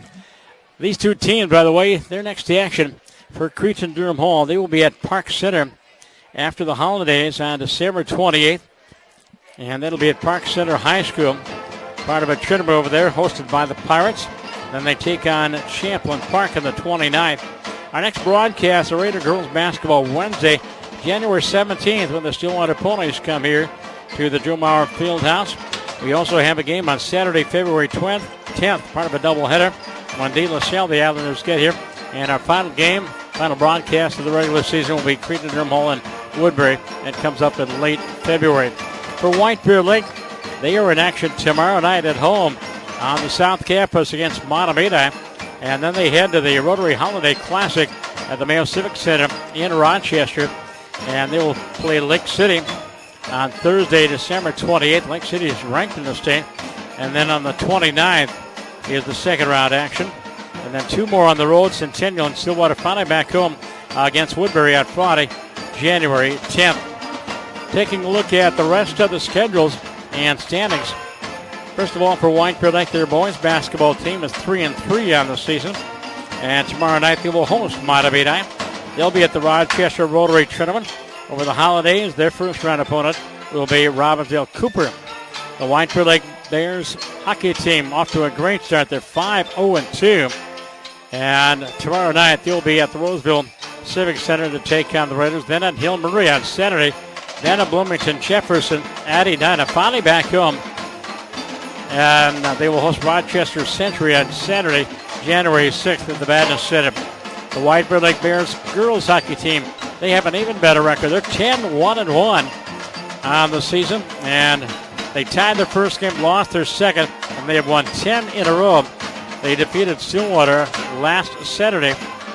These two teams, by the way, they're next to action for Cretin-Derham Hall. They will be at Park Center after the holidays on December 28th. And that'll be at Park Center High School, part of a tournament over there hosted by the Pirates. Then they take on Champlin Park on the 29th. Our next broadcast, the Raider girls basketball, Wednesday, January 17th, when the Stillwater Ponies come here to the Joe Mauer Fieldhouse. We also have a game on Saturday, February 10th, part of a doubleheader, when De La Salle, the Islanders, get here. And our final broadcast of the regular season will be Cretin-Derham Hall and Woodbury. That comes up in late February. For White Bear Lake, They are in action tomorrow night at home on the South Campus against Matamidi. And then they head to the Rotary Holiday Classic at the Mayo Civic Center in Rochester. And they will play Lake City on Thursday, December 28th. Lake City is ranked in the state. And then on the 29th is the second round action. And then two more on the road, Centennial and Stillwater finally back home against Woodbury on Friday, January 10th. Taking a look at the rest of the schedules and standings. First of all, for White Bear Lake, their boys basketball team is 3-3 on the season. And tomorrow night they will host Matabidi. They'll be at the Rochester Rotary Tournament. Over the holidays, their first round opponent will be Robbinsdale Cooper. The White Bear Lake Bears hockey team off to a great start. They're 5-0-2. And tomorrow night they'll be at the Roseville Civic Center to take on the Raiders. Then at Hill Marie on Saturday. Then at Bloomington Jefferson at Edina. Finally back home. And they will host Rochester Century on Saturday, January 6th at the Badness Center. The White Bear Lake Bears girls hockey team, they have an even better record. They're 10-1-1 on the season. And they tied their first game, lost their second, and they have won 10 in a row. They defeated Stillwater last Saturday,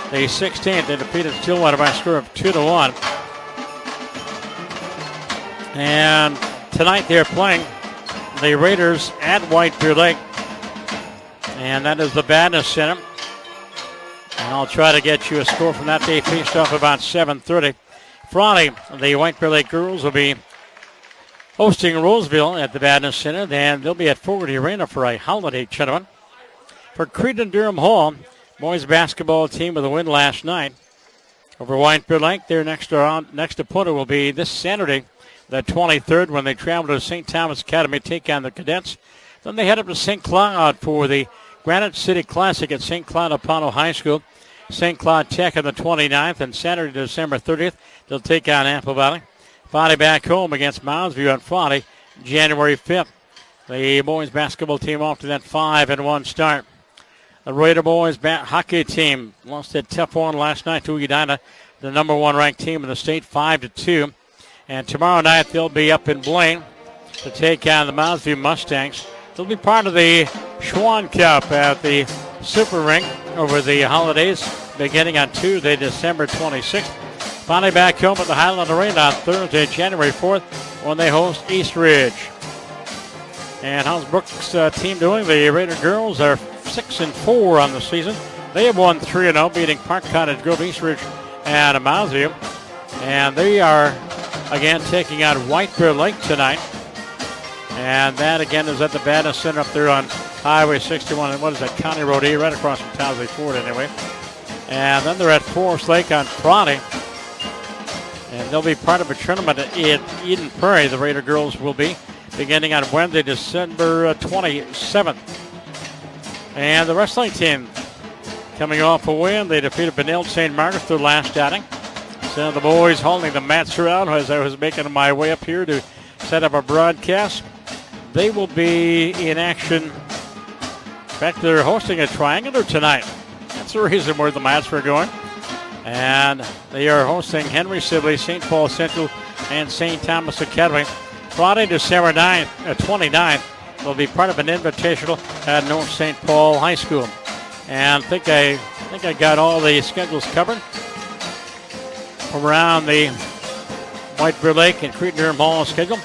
the 16th. They defeated Stillwater by a score of 2-1. And tonight they're playing the Raiders at White Bear Lake. And that is the Badness Center. And I'll try to get you a score from that day. Faced off about 7:30. Friday, the White Bear Lake girls will be hosting Roseville at the Badness Center. Then they'll be at Fogarty Arena for a holiday tournament. For Cretin-Derham Hall, boys basketball team with a win last night over White Bear Lake. Their next opponent will be this Saturday, the 23rd, when they travel to St. Thomas Academy, take on the Cadets. Then they head up to St. Cloud for the Granite City Classic at St. Cloud Apollo High School. St. Cloud Tech on the 29th, and Saturday, December 30th, they'll take on Apple Valley. Friday back home against Mounds View on Friday, January 5th. The boys basketball team off to that 5-1 start. The Raider boys hockey team lost that tough one last night to Edina, the number one ranked team in the state, 5-2. And tomorrow night they'll be up in Blaine to take on the Mounds View Mustangs. They'll be part of the Schwann Cup at the Super Rink over the holidays, beginning on Tuesday, December 26th. Finally back home at the Highland Arena on Thursday, January 4th, when they host East Ridge. And how's Brooks' team doing? The Raider girls are 6-4 on the season. They have won 3-0, beating Park Cottage Grove, East Ridge, and Mounds View. And they are, again, taking on White Bear Lake tonight. And that, again, is at the Badness Center up there on Highway 61. And what is that, County Road E, right across from Towsley Ford, anyway. And then they're at Forest Lake on Friday. And they'll be part of a tournament at Eden Prairie. The Raider girls will be beginning on Wednesday, December 27th. And the wrestling team coming off a win. They defeated Benilde St. Margaret their last outing. So the boys holding the mats around as I was making my way up here to set up a broadcast. They will be in action. In fact, they're hosting a triangular tonight. That's the reason where the mats were going. And they are hosting Henry Sibley, St. Paul Central, and St. Thomas Academy. Friday, December 29th, will be part of an invitational at North St. Paul High School. And I think I got all the schedules covered around the White Bear Lake and Cretin-Derham Hall schedule.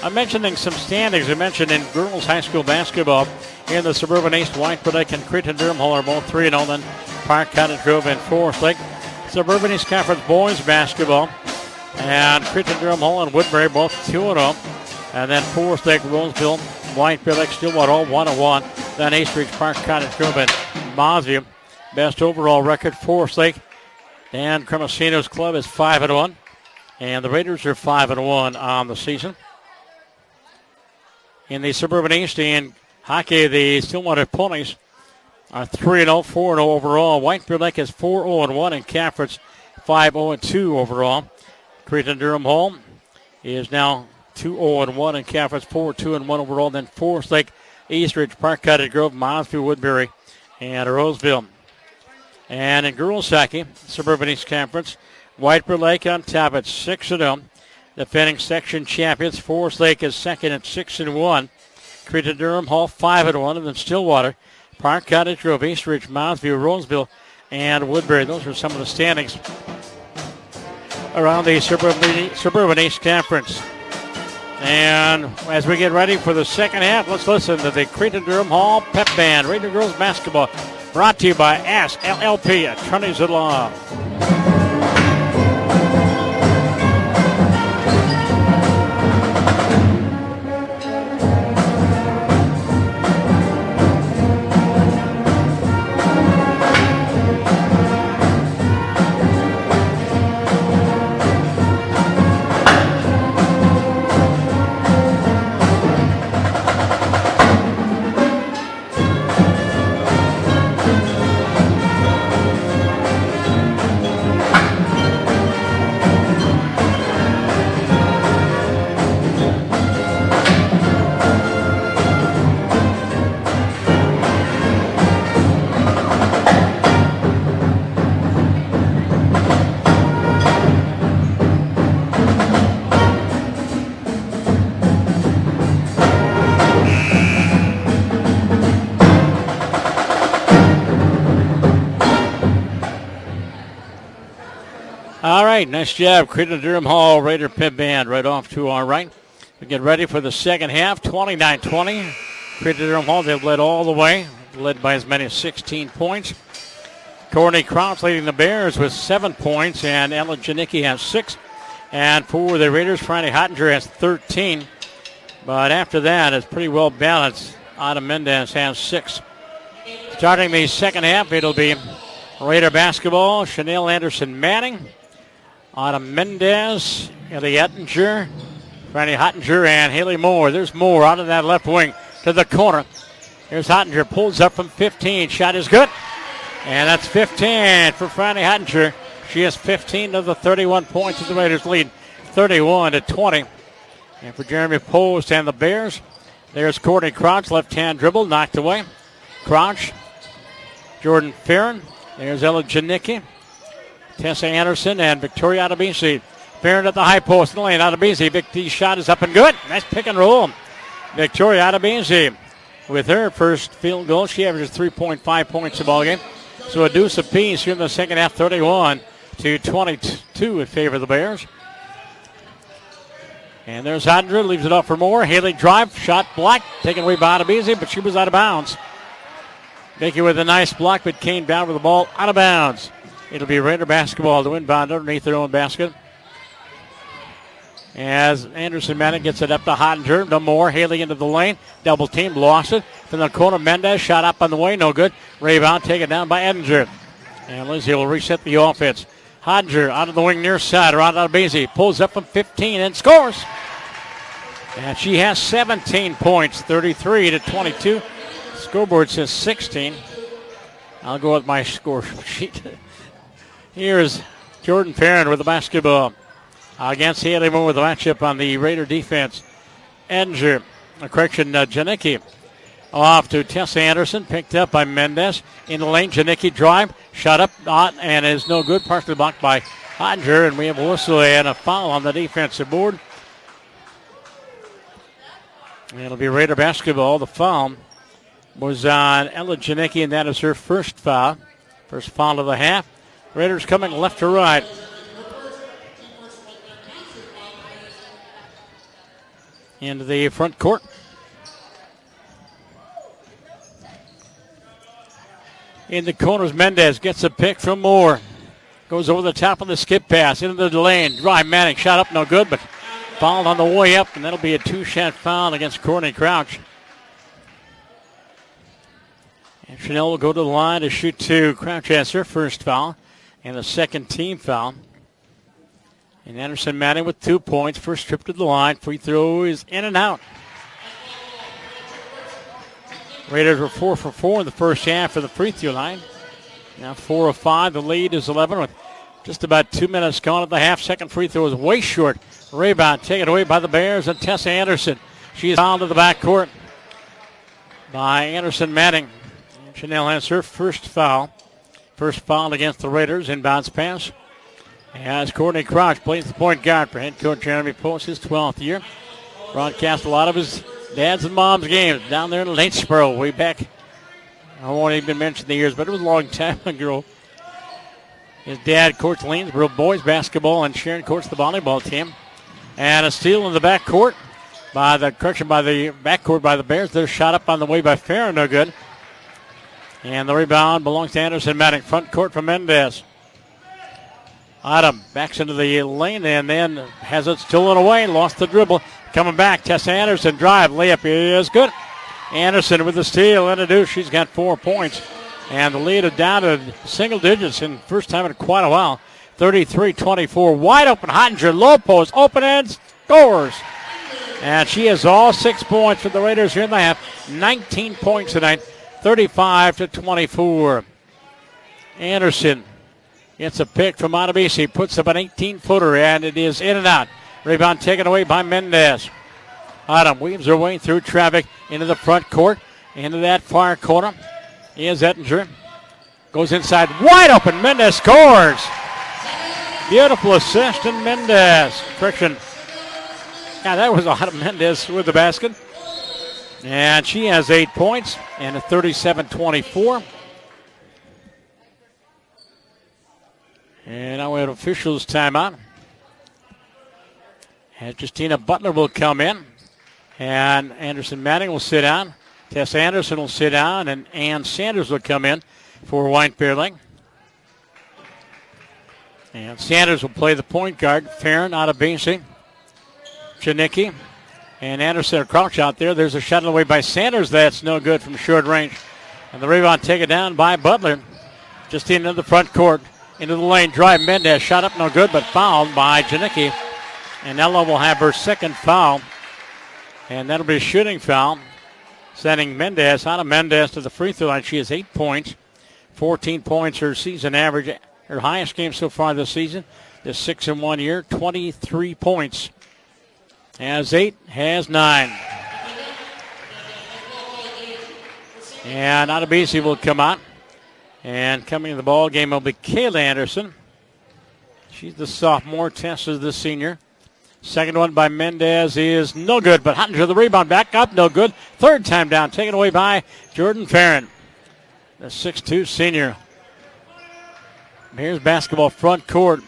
I'm mentioning some standings. I mentioned in girls high school basketball in the Suburban East, White Bear Lake and Cretin-Derham Hall are both 3-0. Then Park Cottage Grove and Forest Lake. Suburban East Conference boys basketball and Cretin-Derham Hall and Woodbury both 2-0. And then Forest Lake, Roseville, White Bear Lake, Stillwater all 1-1. Then East Ridge, Park Cottage Grove, and Mounds View. Best overall record, Forest Lake. Dan Cremosino's club is 5-1. And the Raiders are 5-1 on the season. In the Suburban East in hockey, the Stillwater Ponies are 3-0, 4-0 overall. White Bear Lake is 4-0-1 in conference, 5-0-2 overall. Cretin-Derham Hall is now 2-0-1 in conference, 4-2-1 overall. Then Forest Lake, East Ridge, Park Cottage Grove, Mounds View, Woodbury, and Roseville. And in girls hockey, Suburban East Conference, White Bear Lake on top at 6-0. Defending section champions, Forest Lake is second at 6-1. Cretin-Derham, Hall 5-1, and then Stillwater, Park Cottage Grove, East Ridge, Moundsview, Roseville, and Woodbury. Those are some of the standings around the Suburban East Conference. And as we get ready for the second half, let's listen to the Cretin-Derham Hall Pep Band. Raider Girls Basketball brought to you by Ask LLP, Attorneys at Law. All right, nice job, Cretin-Derham Hall Raider Pep Band right off to our right. We get ready for the second half, 29-20. Cretin-Derham Hall, they've led all the way, led by as many as 16 points. Courtney Crouch leading the Bears with 7 points, and Ella Janicki has 6. And for the Raiders, Franny Hottinger has 13. But after that, it's pretty well balanced. Ada Mendez has 6. Starting the second half, it'll be Raider basketball, Chanel Anderson-Manning, Ada Mendez, Ellie Ettinger, Franny Hottinger, and Haley Moore. There's Moore out of that left wing to the corner. Here's Hottinger, pulls up from 15. Shot is good. And that's 15 for Franny Hottinger. She has 15 of the 31 points of the Raiders lead, 31-20. And for Jeremy Post and the Bears, there's Courtney Crouch, left-hand dribble, knocked away. Crouch, Jordan Farron. There's Ella Janicki, Tessa Anderson, and Victoria Adebisi. Farron at the high post in the lane. Adebisi, big D shot is up and good. Nice pick and roll. Victoria Adebisi with her first field goal. She averages 3.5 points a ball game. So a deuce apiece here in the second half, 31-22 in favor of the Bears. And there's Hottinger, leaves it off for Moore. Haley drive, shot blocked, taken away by Adebisi, but she was out of bounds. Vicky with a nice block, but came down with the ball out of bounds. It'll be Raider basketball to inbound underneath their own basket. As Anderson-Manning gets it up to Hottinger. No more. Haley into the lane. Double team. Lost it. From the corner, Mendez. Shot up on the way. No good. Rebound taken down by Ettinger. And Lindsay will reset the offense. Hottinger out of the wing near side. Around Adebisi. Pulls up from 15 and scores. And she has 17 points. 33-22. Scoreboard says 16. I'll go with my score sheet. Here's Jordan Farron with the basketball against Haley Moore with the matchup on the Raider defense. Janicki off to Tessa Anderson, picked up by Mendez. In the lane, Janicki drive, shot up, and is no good, partially blocked by Hottinger, and we have a whistle and a foul on the defensive board. And it'll be Raider basketball. The foul was on Ella Janicki, and that is her first foul. First foul of the half. Raiders coming left to right. Into the front court. In the corners, Mendez gets a pick from Moore. Goes over the top of the skip pass into the lane. Drive, Manning, shot up, no good, but fouled on the way up, and that'll be a two-shot foul against Courtney Crouch. And Chanel will go to the line to shoot two. Crouch has her first foul and the second team foul. And Anderson-Manning with 2 points. First trip to the line. Free throw is in and out. Raiders were 4 for 4 in the first half for the free throw line. Now 4 of 5. The lead is 11 with just about 2 minutes gone at the half. Second free throw is way short. Rebound taken away by the Bears and Tessa Anderson. She is fouled to the backcourt by Anderson-Manning. Chanel has her first foul. First foul against the Raiders. Inbounds pass. As Courtney Crouch plays the point guard for head coach Jeremy Post, his 12th year. Broadcast a lot of his Dad's and mom's games down there in Latesboro way back. I won't even mention the years, but it was a long time ago. His dad coached Lanesboro boys basketball, and Sharon coached the volleyball team. And a steal in the backcourt by the backcourt by the Bears. They're shot up on the way by Farron, no good. And the rebound belongs to Anderson Manning. Front court for Mendez. Autumn backs into the lane and then has it stolen away. Lost the dribble. Coming back, Tessa Anderson drive. Layup is good. Anderson with the steal and a deuce. She's got 4 points. And the lead is down to single digits in first time in quite a while. 33-24. Wide open. Hottinger, low post. Open end. Scores. And she has all 6 points for the Raiders here in the half. 19 points tonight. 35-24. Anderson gets a pick from Otabisi. Puts up an 18-footer, and it is in and out. Rebound taken away by Mendez. Autumn weaves her way through traffic into the front court. Into that far corner is Ettinger. Goes inside. Wide open. Mendez scores. Beautiful assist in Mendez. Friction. Yeah, that was Autumn Mendez with the basket. And she has 8 points and a 37-24. And now we have officials timeout. And Justina Butler will come in. And Anderson Manning will sit down. Tess Anderson will sit down. And Ann Sanders will come in for White Bear Lake. And Sanders will play the point guard. Farron out of Basie. Janicki. And Anderson crouch out there. There's a shot away by Sanders. That's no good from short range. And the rebound taken down by Butler. Just into the front court. Into the lane. Drive. Mendez. Shot up no good, but fouled by Janicki. And Ella will have her second foul. And that'll be a shooting foul. Sending Mendez out of Mendez to the free throw line. She has 8 points. 14 points her season average. Her highest game so far this season. This 6 in 1 year. 23 points. Has 8, has 9. And Otabisi will come out. And coming to the ball game will be Kayla Anderson. She's the sophomore. Tess is the senior. Second one by Mendez is no good, but Hottinger the rebound. Back up, no good. Third time down, taken away by Jordan Farron, the 6'2 senior. Here's basketball front court.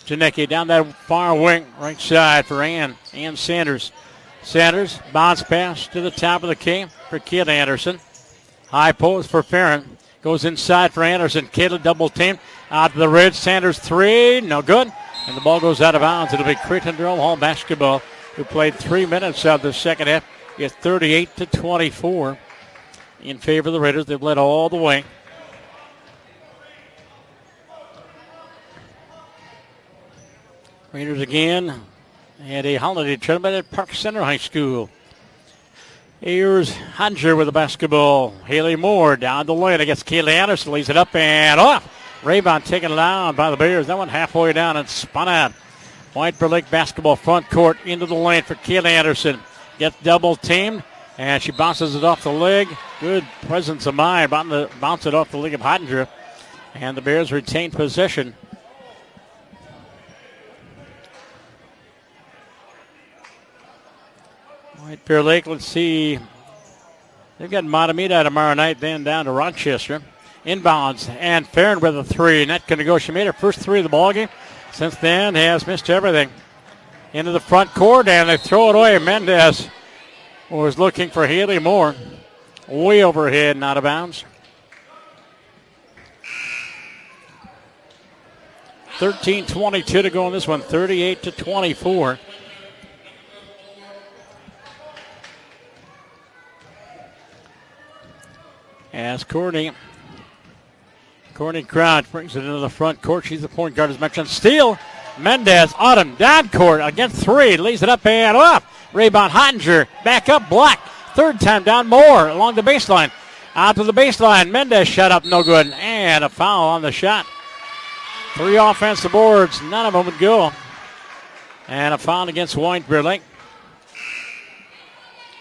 Janicki down that far wing, right side for Ann Sanders. Sanders, bounce pass to the top of the key for Kayla Anderson. High post for Farron. Goes inside for Anderson. Kayla double team. Out to the ridge. Sanders three, no good. And the ball goes out of bounds. It'll be Cretin-Derham Hall basketball, who played 3 minutes of the second half. It's 38-24 in favor of the Raiders. They've led all the way. Raiders again had a holiday tournament at Park Center High School. Here's Hottinger with the basketball. Haley Moore down the lane against Kayla Anderson. Lays it up and off. Rebound taken down by the Bears. That one halfway down and spun out. White Bear Lake basketball front court into the lane for Kayla Anderson. Gets double teamed and she bounces it off the leg. Good presence of mind. Bounce it off the leg of Hottinger. And the Bears retain possession. White Bear Lake, let's see. They've got Matamita tomorrow night, then down to Rochester. Inbounds, and Farron with a three. Not going to go. She made her first three of the ballgame. Since then, has missed everything. Into the front court, and they throw it away. Mendez was looking for Haley Moore. Way overhead and out of bounds. 13:22 to go in this one. 38-24. As Courtney Crouch brings it into the front court. She's the point guard, as mentioned. Steal. Mendez, Autumn, down court against three. Lays it up and off. Rebound, Hottinger. Back up, block. Third time down, Moore along the baseline. Out to the baseline. Mendez shut up, no good. And a foul on the shot. 3 offensive boards. None of them would go. And a foul against White Bear Lake.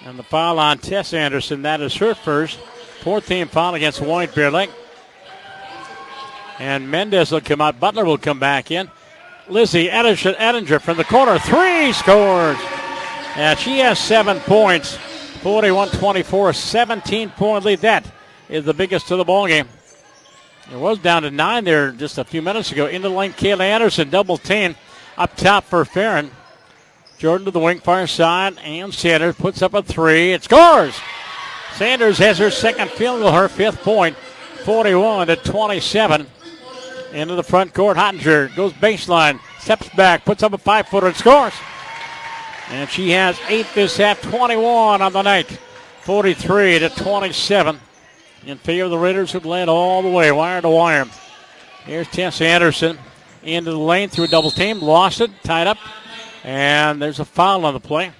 And the foul on Tess Anderson. That is her first. 4th team foul against White Bear Lake. And Mendez will come out. Butler will come back in. Lizzie Ettinger from the corner. 3 scores. And she has 7 points. 41-24, 17-point lead. That is the biggest of the ball game. It was down to 9 there just a few minutes ago. Into the lane, Kayla Anderson, double team up top for Farron. Jordan to the wing, far side, and Sanders puts up a 3. It scores! Sanders has her second field goal, her 5th point, 41-27. Into the front court, Hottinger goes baseline, steps back, puts up a 5-footer, and scores. And she has 8 this half, 21 on the night, 43-27. In favor of the Raiders, who've led all the way, wire to wire. Here's Tess Anderson into the lane through a double team, lost it, tied up, and there's a foul on the play.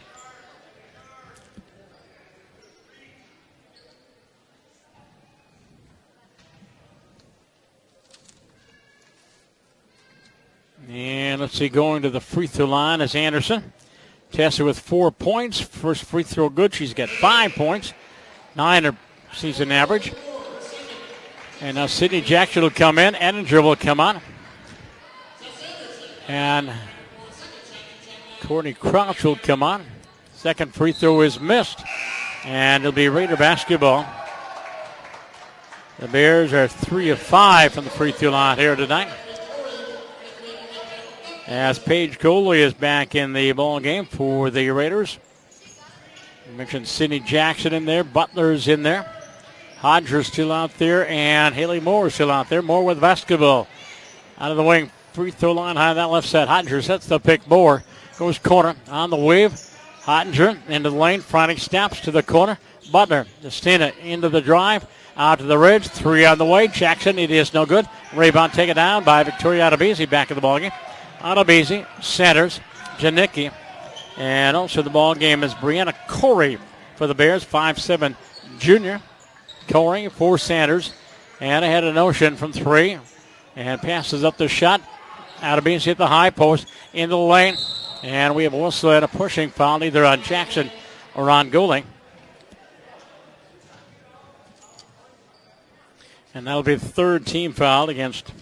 And let's see, going to the free throw line is Anderson. Tessa with 4 points. First free throw good. She's got 5 points. 9 her season average. And now Sydney Jackson will come in. Ettinger will come on. And Courtney Crouch will come on. Second free throw is missed. And it'll be Raider basketball. The Bears are 3 of 5 from the free throw line here tonight. As Paige Coley is back in the ball game for the Raiders. I mentioned Sydney Jackson in there. Butler's in there. Hodger's still out there. And Haley Moore is still out there. Moore with basketball. Out of the wing. Free throw line high on that left side. Hodger sets the pick. Moore goes corner on the wave. Hottinger into the lane. Friday steps to the corner. Butler. Justina into the drive. Out to the ridge. 3 on the way. Jackson. It is no good. Rebound taken down by Victoria Adebisi back in the ball game. Adebisi centers. Janicki. And also the ball game is Brianna Corey for the Bears. 5'7" junior. Corey for Sanders. And ahead of Notion from 3. And passes up the shot. Adebisi at the high post. Into the lane. And we have also had a pushing foul either on Jackson or on Goulding. And that'll be the third team foul against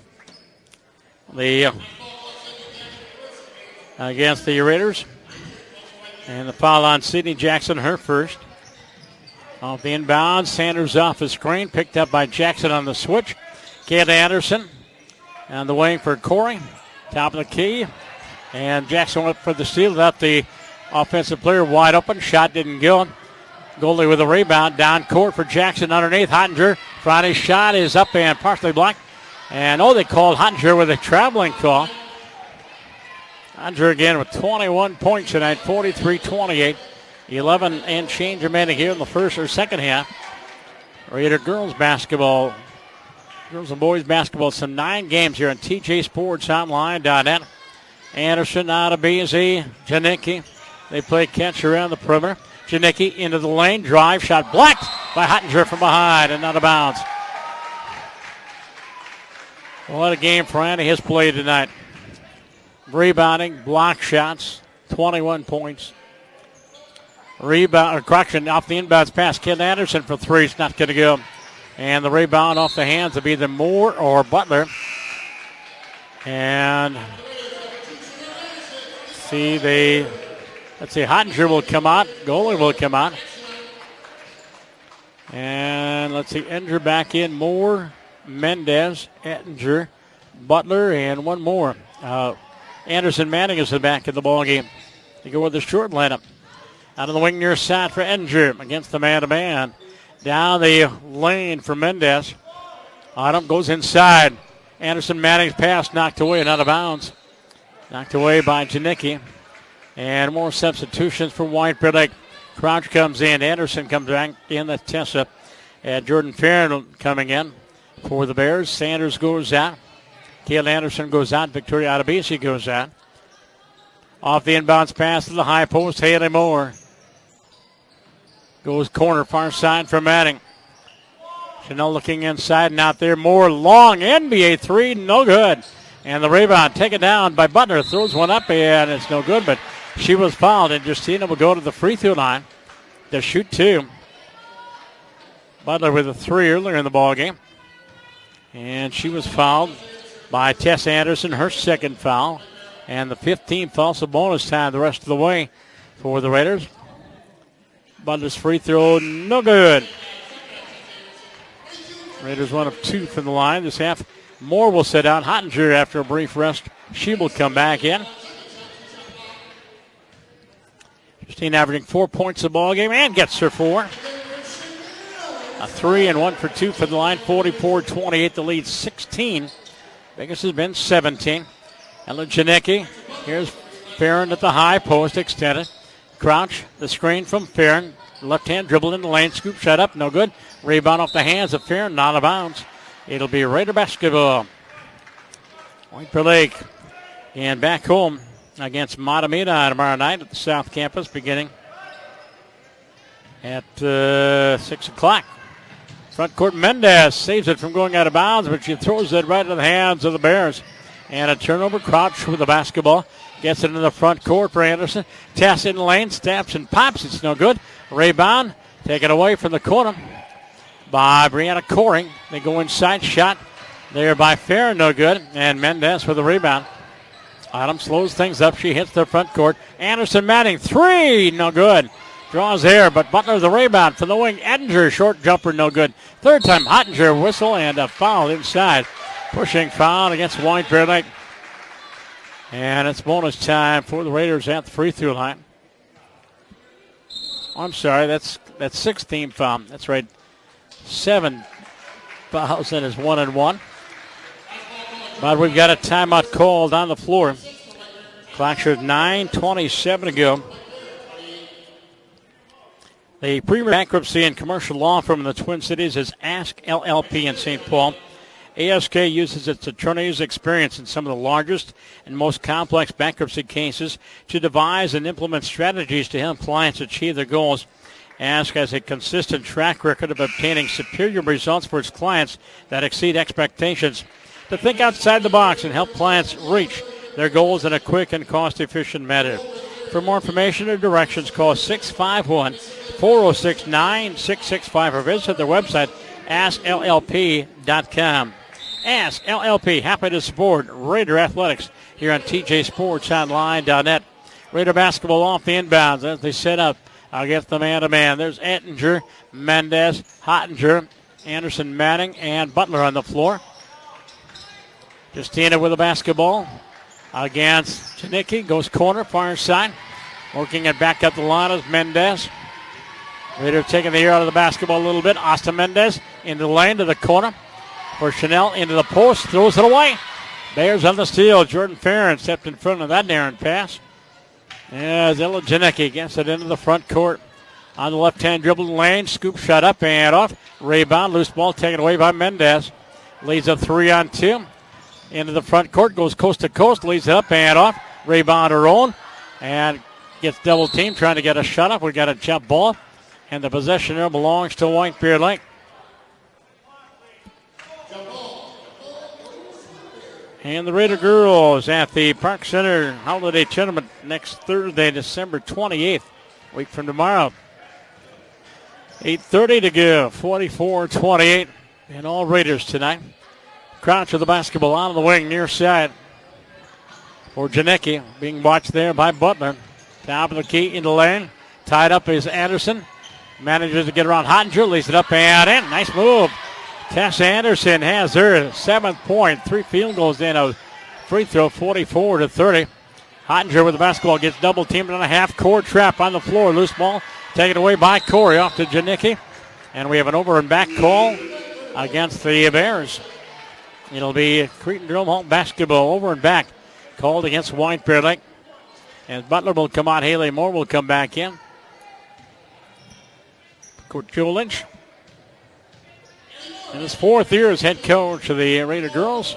the Raiders. And the foul on Sydney Jackson, her first. Off the inbound, Sanders off the screen, picked up by Jackson on the switch. Kayla Anderson on the wing for Corey. Top of the key. And Jackson went for the steal. Left the offensive player wide open. Shot didn't go. Goldie with a rebound. Down court for Jackson underneath. Hottinger. Friday's shot is up and partially blocked. And they called Hottinger with a traveling call. Hottinger again with 21 points tonight, 43-28. 11 and change remaining here in the first or second half. Raider girls basketball, girls and boys basketball, some 9 games here on TJSportsOnline.net. Anderson, Adebisi, Janicki. They play catch around the perimeter. Janicki into the lane, drive, shot blocked by Hottinger from behind and out of bounds. What a game for Andy has played tonight. Rebounding, block shots, 21 points. Rebound, correction, off the inbounds pass. Kayla Anderson for 3. It's not going to go. And the rebound off the hands of either Moore or Butler. And let's see, Hottinger will come out. Goalie will come out. And let's see, Ettinger back in. Moore, Mendez, Ettinger, Butler, and one more. Anderson Manning is back in the ball game. They go with the short lineup. Out of the wing near side for Ettinger against the man-to-man. Down the lane for Mendez. Autumn goes inside. Anderson Manning's pass knocked away and out of bounds. Knocked away by Janicki. And more substitutions for White Bear Lake. Crouch comes in. Anderson comes back in. That's Tessa. And Jordan Farron coming in for the Bears. Sanders goes out. Kayla Anderson goes out. Victoria Adebisi goes out. Off the inbounds pass to the high post. Haley Moore goes corner, far side for Manning. Chanel looking inside and out there. Moore long NBA 3, no good. And the rebound taken down by Butler. Throws one up and it's no good, but she was fouled. And Justina will go to the free throw line to shoot 2. Butler with a 3 earlier in the ball game. And she was fouled by Tess Anderson, her second foul. And the 15th foul, so bonus time the rest of the way for the Raiders. Butler's free throw, no good. Raiders 1 of 2 from the line this half. Moore will sit down. Hottinger, after a brief rest, she will come back in. Justine averaging 4 points a ball game and gets her 4. A 3 and 1 for 2 from the line. 44-28, the lead 16. Biggest has been 17. Ella Janicki. Here's Farron at the high post, extended. Crouch, the screen from Farron. Left hand dribble in the lane, scoop shot up, no good. Rebound off the hands of Farron, not out of bounds. It'll be Raider basketball. White Bear Lake. And back home against Matamina tomorrow night at the South Campus, beginning at 6 o'clock. Front court, Mendez saves it from going out of bounds, but she throws it right into the hands of the Bears. And a turnover. Crouch with the basketball. Gets it in the front court for Anderson. Tests in the lane, stabs and pops. It's no good. Rebound. Taken away from the corner by Brianna Coring. They go inside. Shot there by Fair. No good. And Mendez with the rebound. Autumn slows things up. She hits the front court. Anderson Manning. 3. No good. Draws there, but Butler the rebound from the wing. Edinger, short jumper, no good. Third time, Hottinger whistle and a foul inside. Pushing foul against White Bear Lake. And it's bonus time for the Raiders at the free throw line. I'm sorry, that's 16 foul. That's right. 7 fouls and is 1 and 1. But we've got a timeout called on the floor. Clock shows 9:27 to go. The premier bankruptcy and commercial law firm in the Twin Cities is Ask LLP in St. Paul. ASK uses its attorney's experience in some of the largest and most complex bankruptcy cases to devise and implement strategies to help clients achieve their goals. Ask has a consistent track record of obtaining superior results for its clients that exceed expectations. To think outside the box and help clients reach their goals in a quick and cost-efficient manner. For more information or directions, call 651-406-9665 or visit their website, AskLLP.com. Ask LLP, happy to support Raider Athletics here on TJSportsOnline.net. Raider basketball off the inbounds as they set up against the man-to-man. There's Ettinger, Mendez, Hottinger, Anderson Manning, and Butler on the floor. Justina with the basketball against Janicki. Goes corner, far side. Working it back up the line is Mendez. Raider taking the air out of the basketball a little bit. Austin Mendez into the lane to the corner for Chanel into the post. Throws it away. Bears on the steal. Jordan Farron stepped in front of that errant pass. As Ella Janicki gets it into the front court. On the left-hand dribble lane. Scoop shot up and off. Rebound. Loose ball taken away by Mendez. Leads a 3-on-2. Into the front court. Goes coast to coast. Leads it up and off. Rebound her own. And gets double teamed trying to get a shot up. We got a jump ball. And the possession there belongs to White Bear Lake. And the Raider girls at the Park Center Holiday Tournament next Thursday, December 28th, a week from tomorrow. 8:30 to go, 44-28. And all Raiders tonight. Crouch with the basketball on the wing near side for Janicki. Being watched there by Butler. Top of the key in the lane. Tied up is Anderson. Manages to get around Hottinger, leads it up and in. Nice move. Tess Anderson has her 7th point. 3 field goals in a free throw, 44-30. Hottinger with the basketball gets double teamed on a half-court trap on the floor. Loose ball taken away by Corey off to Janicki. And we have an over and back call against the Bears. It'll be Cretin-Derham home basketball over and back called against White Bear Lake. And Butler will come out. Haley Moore will come back in. Coach Joe Lynch. In his 4th year as head coach of the Raider girls.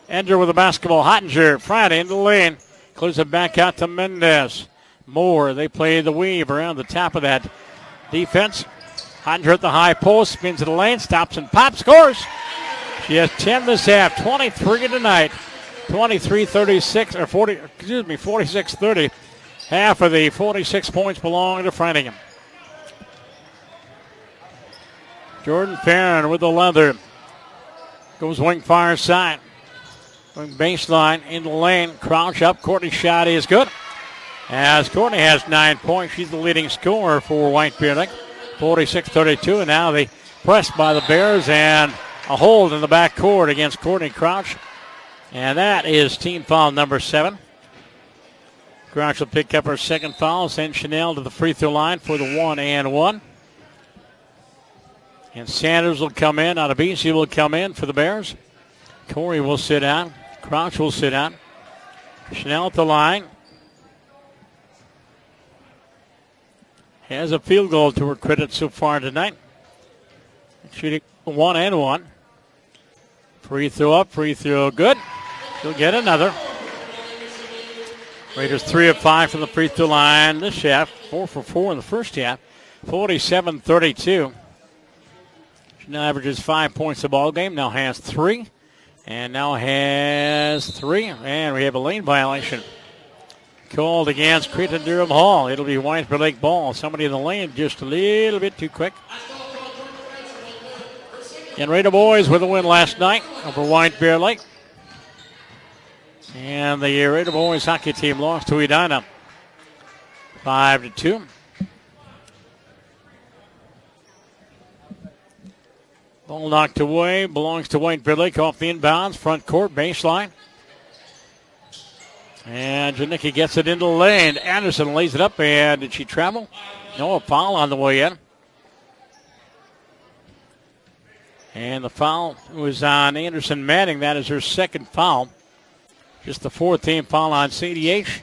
Ender with the basketball. Hottinger, Friday into the lane. Clears it back out to Mendez. Moore, they play the weave around the top of that defense. Hottinger at the high post, spins to the lane, stops and pops, scores. She has 10 this half, 23 tonight. 23-36, or 46-30. Half of the 46 points belong to Framingham. Jordan Farron with the leather. Goes wing far side. Going baseline in the lane. Crouch up. Courtney shot is good. As Courtney has 9 points. She's the leading scorer for White Bear Lake. 46-32, and now they press by the Bears and a hold in the back court against Courtney Crouch. And that is team foul number 7. Crouch will pick up her second foul, send Chanel to the free throw line for the 1-and-1. And Sanders will come in. Adebisi will come in for the Bears. Corey will sit down. Crouch will sit down. Chanel at the line. Has a field goal to her credit so far tonight. Shooting 1-and-1. Free throw up, free throw good. She'll get another. Raiders 3 of 5 from the free throw line this half. 4 for 4 in the first half. 47-32. She now averages 5 points a ball game. Now has 3. And now has 3. And we have a lane violation called against Cretin-Derham Hall. It'll be White Bear Lake ball. Somebody in the lane just a little bit too quick. And Raider boys with a win last night over White Bear Lake. And the Raider boys hockey team lost to Edina 5-2. Ball knocked away, belongs to White Bear Lake off the inbounds, front court, baseline. And Janicki gets it into the lane. Anderson lays it up, and did she travel? No, a foul on the way in. And the foul was on Anderson Manning. That is her second foul. Just the fourth team foul on CDH.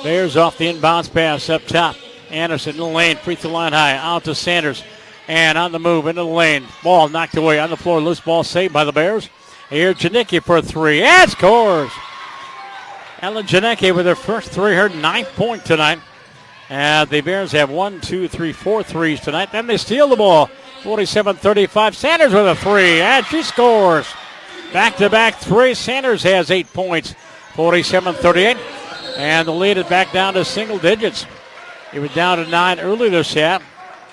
Bears off the inbounds pass up top. Anderson in the lane, free throw line high, out to Sanders. And on the move into the lane. Ball knocked away on the floor. Loose ball saved by the Bears. Here's Janicki for 3. And scores! Ellen Janicki with her first 3, her 9th point tonight. And the Bears have 1, 2, 3, 4 threes tonight. Then they steal the ball. 47-35. Sanders with a 3. And she scores. Back-to-back 3. Sanders has 8 points. 47-38. And the lead is back down to single digits. It was down to 9 early this half.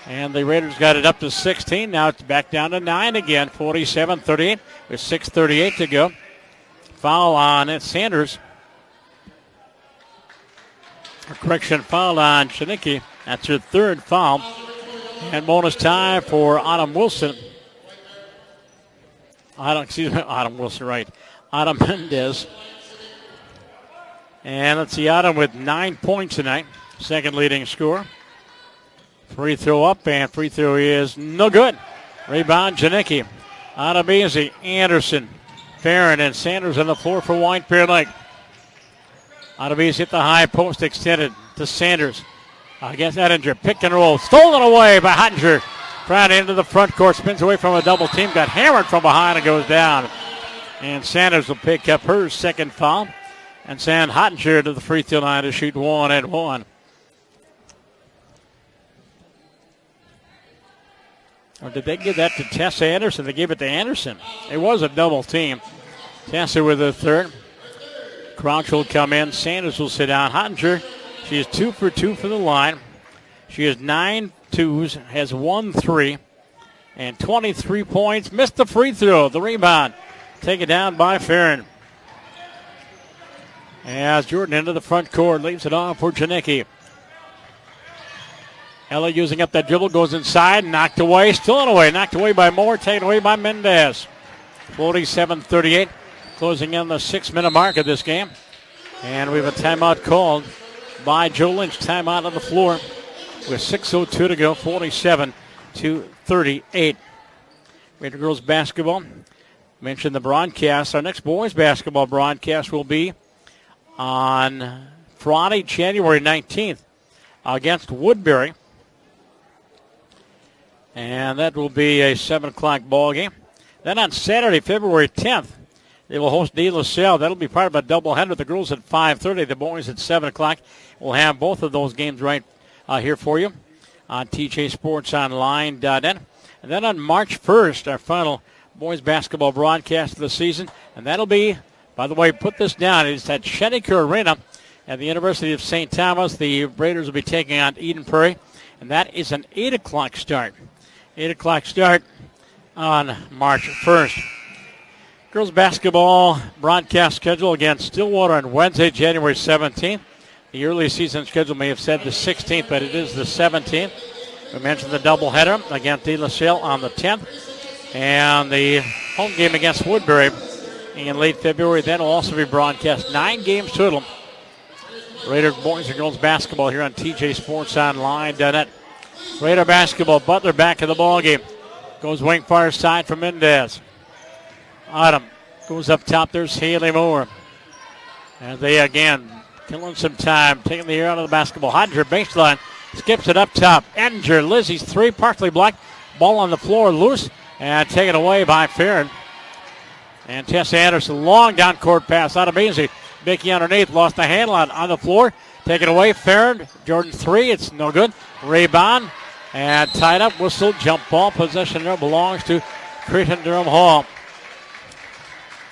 And the Raiders got it up to 16. Now it's back down to 9 again. 47-38 with 6:38 to go. Foul on Sanders. Foul on Janicki. That's her third foul. And bonus time for Autumn Wilson. Autumn Wilson, right. Autumn Mendez. And let's see, Autumn with 9 points tonight. Second leading scorer. Free throw up, and free throw is no good. Rebound, Janicki. Adebisi, Anderson, Farron, and Sanders on the floor for White Bear Lake. Adebisi hit the high post, extended to Sanders. Against Ettinger, pick and roll. Stolen away by Hottinger. Right into the front court, spins away from a double team. Got hammered from behind and goes down. And Sanders will pick up her second foul. And send Hottinger to the free throw line to shoot 1-and-1. Or did they give that to Tessa Anderson? They gave it to Anderson. It was a double team. Tessa with the third. Crouch will come in. Sanders will sit down. Hottinger, she is 2 for 2 for the line. She has 9 twos, has 1 3, and 23 points. Missed the free throw. The rebound taken down by Farron. As Jordan into the front court, leaves it off for Janicki. Ella using up that dribble, goes inside, knocked away, stolen away, knocked away by Moore, taken away by Mendez. 47-38, closing in the 6-minute mark of this game. And we have a timeout called by Joe Lynch. Timeout on the floor with 6:02 to go, 47-38. Raider girls basketball. Mentioned the broadcast. Our next boys basketball broadcast will be on Friday, January 19th against Woodbury. And that will be a 7 o'clock ball game. Then on Saturday, February 10th, they will host De La Salle. That'll be part of a doubleheader. The girls at 5:30, the boys at 7 o'clock. We'll have both of those games right here for you on TJSportsOnline.net. And then on March 1st, our final boys basketball broadcast of the season. And that'll be, by the way, put this down, it's at Shedeker Arena at the University of St. Thomas. The Raiders will be taking on Eden Prairie. And that is an 8 o'clock start. 8 o'clock start on March 1st. Girls basketball broadcast schedule against Stillwater on Wednesday, January 17th. The early season schedule may have said the 16th, but it is the 17th. We mentioned the doubleheader against De La Salle on the 10th. And the home game against Woodbury in late February. That will also be broadcast. 9 games total. Raider boys and girls basketball here on TJ Sports Online.net. Raider basketball. Butler back in the ball game. Goes wing far side from Mendez. Autumn goes up top. There's Haley Moore. And they again killing some time, taking the air out of the basketball. Hodger baseline, skips it up top. Edinger, Lizzie's three, partially blocked. Ball on the floor, loose, and taken away by Farron. And Tessa Anderson, long down court pass out of Beasley. Mickey underneath, lost the handle on the floor. Taken away, Farron. Jordan three, it's no good. Rebound, and tied up, whistle, jump ball. Possession there belongs to Cretin-Derham Hall.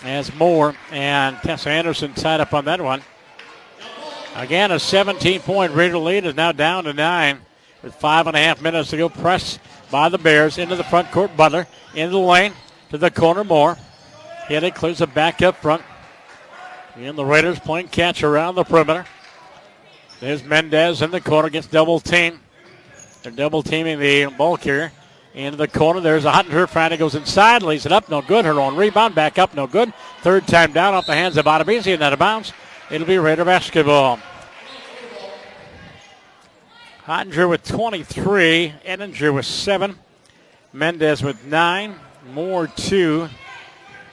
As Moore and Tessa Anderson tied up on that one. Again, a 17-point Raider lead is now down to 9 with 5.5 minutes to go. Press by the Bears into the front court. Butler into the lane to the corner. Moore. Haley clears it back up front. And the Raiders playing catch around the perimeter. There's Mendez in the corner, gets double teamed. They're double teaming the ball carrier. Into the corner, there's a Huttinger. Friday goes inside, lays it up, no good. Her own rebound, back up, no good. Third time down off the hands of Adebisi and out of bounds. It'll be Raider basketball. Huttinger with 23, Edinger with 7, Mendez with 9, Moore 2,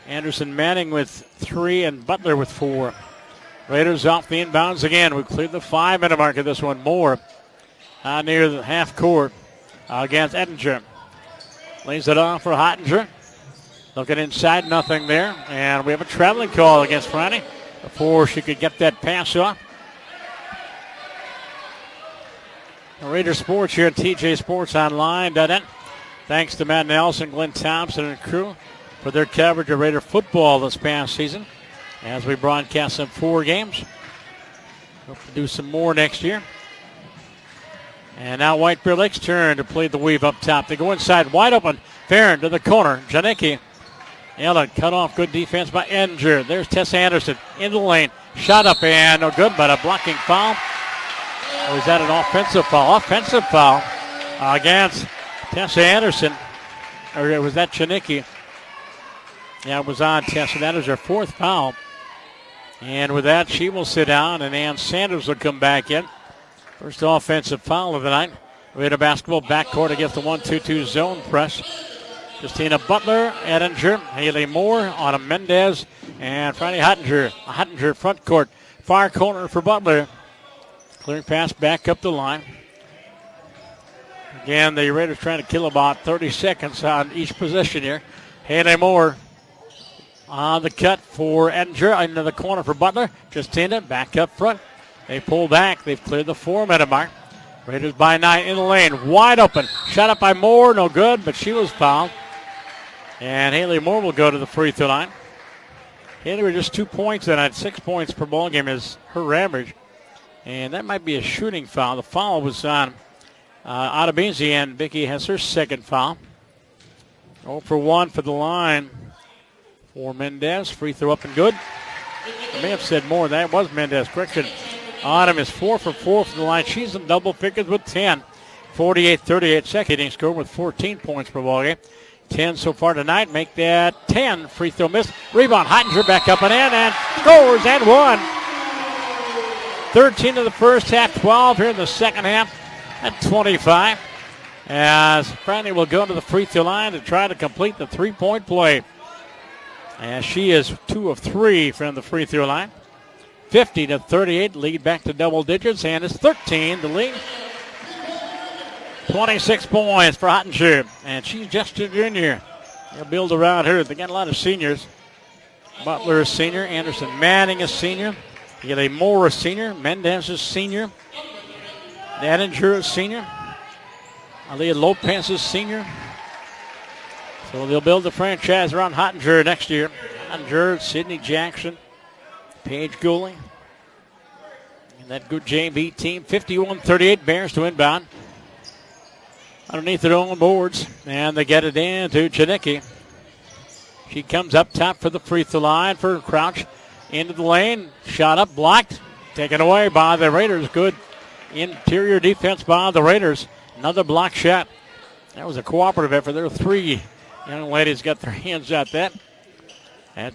Anderson Manning with 3, and Butler with 4. Raiders off the inbounds again. We've cleared the 5-minute mark of this one. Moore near the half court against Edinger. Lays it off for Huttinger. Looking inside, nothing there. And we have a traveling call against Friday before she could get that pass off. Raider Sports here at TJ Sports Online.net. Thanks to Matt Nelson, Glenn Thompson, and crew for their coverage of Raider football this past season as we broadcast some 4 games. Hope to do some more next year. And now White Bear Lake's turn to play the weave up top. They go inside, wide open. Farron to the corner. Janicki. Ellen cut off. Good defense by Edinger. There's Tessa Anderson into the lane. Shot up and no good, but a blocking foul. Or is that an offensive foul? Offensive foul against Tessa Anderson. Or was that Janicki? Yeah, it was on Tessa. That is her 4th foul. And with that, she will sit down, and Ann Sanders will come back in. First offensive foul of the night. Raider basketball backcourt against the 1-2-2 zone press. Justina Butler, Edinger, Haley Moore, Autumn Mendez, and Friday Huttinger. Huttinger front court, far corner for Butler. Clearing pass back up the line. Again, the Raiders trying to kill about 30 seconds on each possession here. Haley Moore on the cut for Edinger, into the corner for Butler. Justina back up front. They pull back. They've cleared the 4-minute mark. Raiders by 9 in the lane. Wide open. Shot up by Moore. No good, but she was fouled. And Haley Moore will go to the free throw line. Haley with just 2 points tonight. 6 points per ball game is her average. And that might be a shooting foul. The foul was on Adebisi, and Vicky has her 2nd foul. 0 for 1 for the line for Mendez. Free throw up and good. I may have said more. That was Mendez. Correction. Autumn is 4 for 4 from the line. She's in double figures with 10. 48-38 second inning score with 14 points per ball game. 10 so far tonight. Make that 10. Free throw miss. Rebound. Huttinger back up and in and scores and 1. 13 in the first half. 12 here in the second half at 25. As Franny will go to the free throw line to try to complete the 3-point play. And she is 2 of 3 from the free throw line. 50-38, lead back to double digits, and it's 13 to lead. 26 points for Huttinger, and she's just a junior. They'll build around her. They got a lot of seniors. Butler is senior, Anderson Manning is senior. You get a Moore is senior, Mendez is senior. Edinger is senior. Aaliyah Lopez is senior. So they'll build the franchise around Huttinger next year. Huttinger, Sydney Jackson, Paige Gooley. And that good JV team. 51-38, Bears to inbound. Underneath their own boards. And they get it in to Janicki. She comes up top for the free throw line for Crouch. Into the lane. Shot up, blocked. taken away by the Raiders. Good interior defense by the Raiders. Another block shot. That was a cooperative effort. There were 3 young ladies got their hands at that.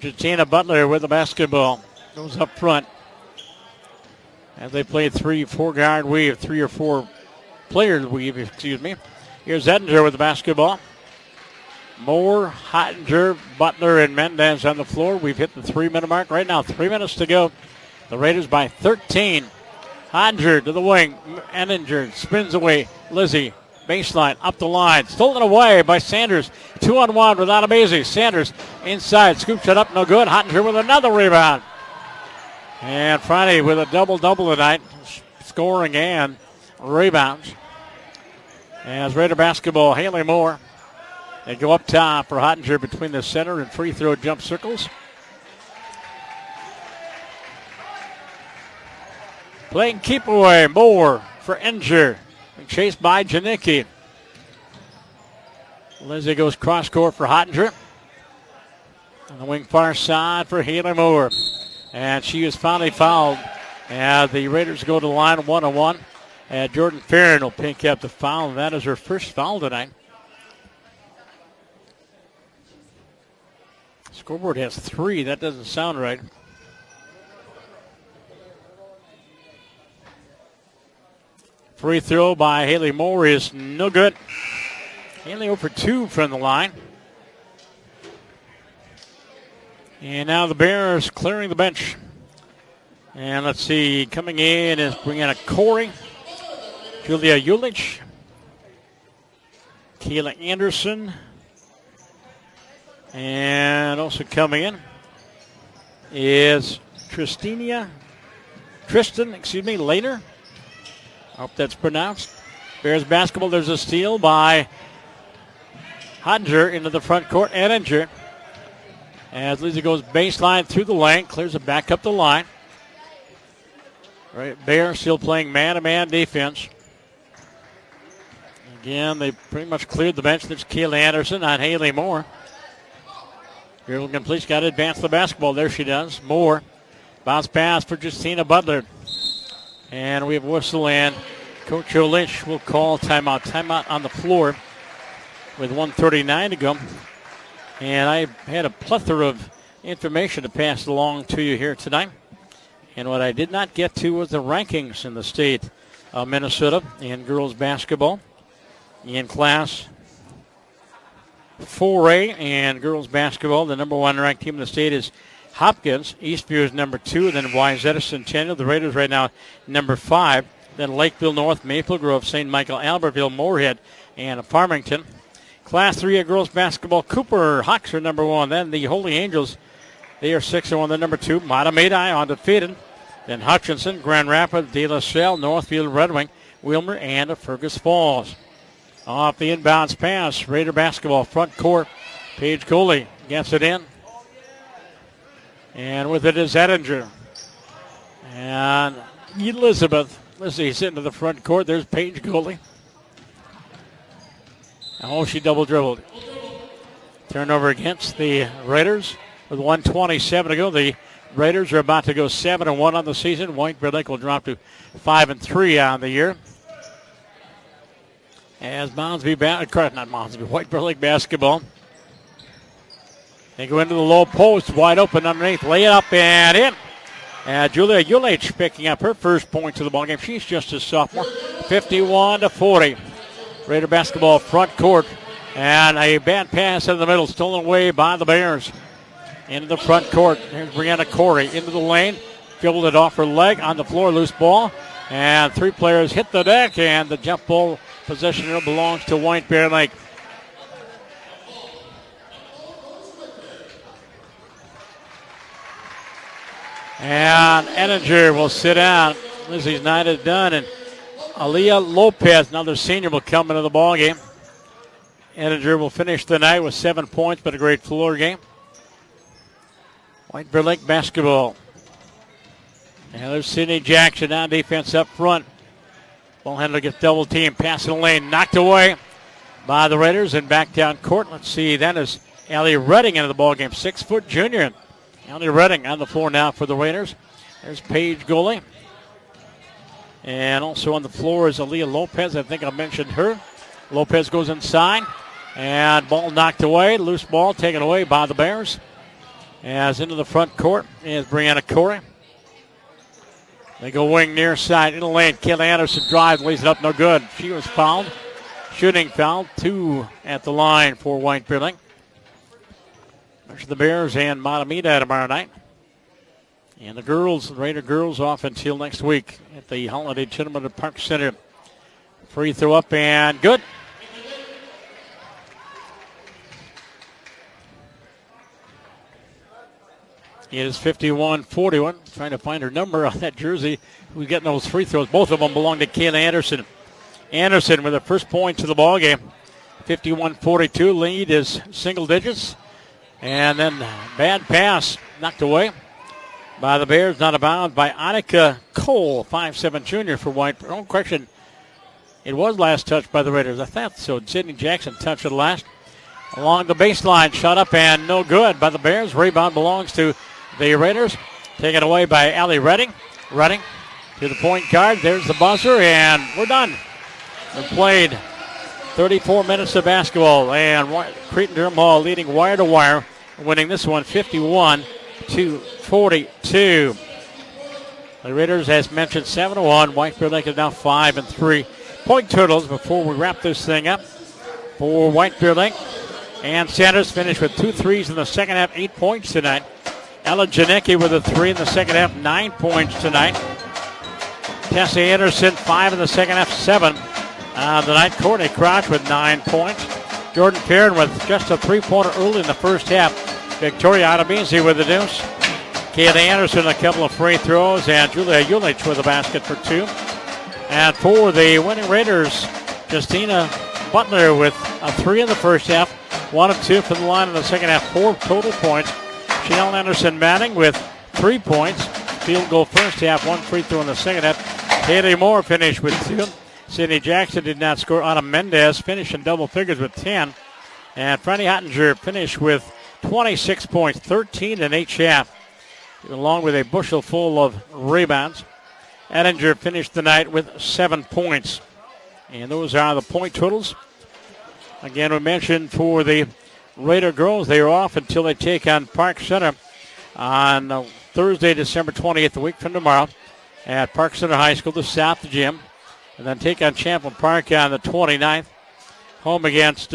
Tina Butler with the basketball. Goes up front. As they play 3-4 guard weave, 3 or 4 players weave, excuse me. Here's Ettinger with the basketball. Moore, Hottinger, Butler, and Mendez on the floor. We've hit the 3-minute mark right now. 3 minutes to go. The Raiders by 13. Hottinger to the wing. Ettinger spins away. Lizzie, baseline, up the line. Stolen away by Sanders. 2-on-1 without a Maisie. Sanders inside, scoops it up, no good. Hottinger with another rebound. And Friday with a double-double tonight, scoring and rebounds. As Raider basketball, Haley Moore. They go up top for Hottinger between the center and free throw jump circles. Playing keep away, Moore for Ettinger. Chased by Janicki. Lizzie goes cross court for Hottinger. On the wing far side for Haley Moore. And she is finally fouled. And the Raiders go to the line 1-on-1. And Jordan Farron will pick up the foul. And that is her first foul tonight. Scoreboard has 3. That doesn't sound right. Free throw by Haley Moore is no good. Haley 0 for 2 from the line. And now the Bears clearing the bench. And let's see, coming in is bringing a Corey, Julia Ulich, Kayla Anderson, and also coming in is Tristan Laner. I hope that's pronounced. Bears basketball, there's a steal by Hottinger into the front court. Ettinger. As Lizzie goes baseline through the lane, clears it back up the line. Right, Bears still playing man-to-man defense. Again, they pretty much cleared the bench. There's Kayla Anderson on Haley Moore. Girl completes, got to advance the basketball. There she does. Moore. Bounce pass for Justina Butler. And we have a whistle, and Coach O'Lynch will call timeout. Timeout on the floor with 1:39 to go. And I had a plethora of information to pass along to you here tonight. And what I did not get to was the rankings in the state of Minnesota in girls basketball. In Class 4A and girls basketball, the number 1 ranked team in the state is Hopkins. Eastview is number 2, then Wayzata Centennial. The Raiders right now number 5. Then Lakeville North, Maple Grove, St. Michael, Albertville, Moorhead, and Farmington. Class 3A girls basketball, Cooper Hawks are number 1. Then the Holy Angels, they are 6-1. They're number 2. Matamidi undefeated. Then Hutchinson, Grand Rapids, De La Salle, Northfield, Red Wing, Wilmer, and Fergus Falls. Off the inbounds pass, Raider basketball, front court. Paige Coley gets it in. And with it is Ettinger. And Lizzie's into the front court. There's Paige Coley. Oh, she double dribbled. Turnover against the Raiders with 1:27 to go. The Raiders are about to go 7-1 on the season. White Bear Lake will drop to 5-3 on the year. As White Bear Lake basketball. They go into the low post, wide open underneath. Lay it up and in. And Julia Ulich picking up her first points of the ballgame. She's just a sophomore. 51-40. Raider basketball front court. And a bad pass in the middle, stolen away by the Bears. Into the front court. Here's Brianna Corey into the lane. Dribbled it off her leg on the floor, loose ball. And 3 players hit the deck, and the jump ball possession belongs to White Bear Lake. And Ettinger will sit down. Lizzie's night is done, and Aaliyah Lopez, another senior, will come into the ball game. Ettinger will finish the night with 7 points, but a great floor game. White Bear Lake basketball. And there's Sydney Jackson on defense up front. Ball handler gets double team, pass in the lane, knocked away by the Raiders and back down court. Let's see, that is Allie Redding into the ball game, 6-foot junior. Allie Redding on the floor now for the Raiders. There's Paige Goley. And also on the floor is Aaliyah Lopez. I think I mentioned her. Lopez goes inside. And ball knocked away. Loose ball taken away by the Bears. As into the front court is Brianna Corey. They go wing near side. In the lane, Kayla Anderson drives, lays it up, no good. She was fouled. Shooting foul. 2 at the line for White Bear Lake. There's the Bears and Matamita tomorrow night. And the girls, the Raider girls, off until next week at the Holiday Tournament at Park Center. Free throw up and good. It is 51-41. Trying to find her number on that jersey. Who's getting those free throws? Both of them belong to Kayla Anderson. Anderson with the first point to the ball game. 51-42. Lead is single digits. And then bad pass knocked away by the Bears. Not abound by Annika Cole, 5'7" junior for White. No question. It was last touched by the Raiders. I thought so. Sydney Jackson touched it last. Along the baseline. Shot up and no good by the Bears. Rebound belongs to the Raiders. Taken away by Allie Redding. Redding to the point guard. There's the buzzer, and we're done. We played 34 minutes of basketball, and Cretin-Derham Hall leading wire to wire, winning this one 51-42. The Raiders, as mentioned, 7-1. White Bear Lake is now 5-3. Point totals before we wrap this thing up for White Bear Lake. And Sanders finished with 2 threes in the second half, 8 points tonight. Ella Janicki with a 3 in the second half, 9 points tonight. Tessa Anderson, 5 in the second half, 7 tonight. Courtney Crouch with 9 points. Jordan Perrin with just a 3-pointer early in the first half. Victoria Adamizi with the deuce. Kayla Anderson a couple of free throws, and Julia Ulich with a basket for 2. And for the winning Raiders, Justina Butler with a 3 in the first half, 1 of 2 from the line in the second half, 4 total points. Chanel Anderson Manning with 3 points. Field goal first half, 1 free throw in the second half. Haley Moore finished with 2. Sydney Jackson did not score. Anna Mendez finished in double figures with 10. And Franny Ottinger finished with 26 points, 13 in each half, along with a bushel full of rebounds. Ottinger finished the night with 7 points. And those are the point totals. Again, we mentioned for the Raider girls, they are off until they take on Park Center on Thursday, December 20th, a week from tomorrow, at Park Center High School, the South Gym. And then take on Champlain Park on the 29th. Home against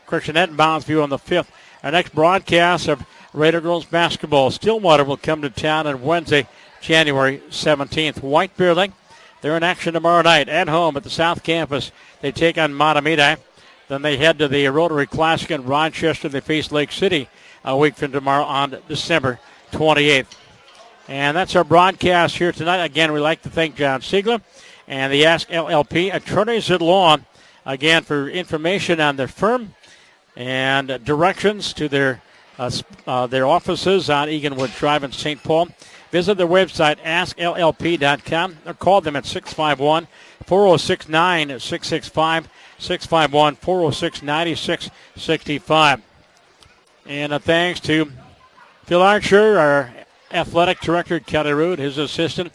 Christian Ettenbounsview on the 5th. Our next broadcast of Raider girls basketball, Stillwater, will come to town on Wednesday, January 17th. White Bear Lake, they're in action tomorrow night at home at the South Campus. They take on Matamidi. Then they head to the Rotary Classic in Rochester. They face Lake City a week from tomorrow on December 28th. And that's our broadcast here tonight. Again, we'd like to thank John Siegler and the Ask LLP attorneys at law, again, for information on their firm and directions to their offices on Eganwood Drive in St. Paul. Visit their website, askllp.com, or call them at 651-406-9665, 651-406-9665. And thanks to Phil Archer, our athletic director, Kelly Rood, his assistant.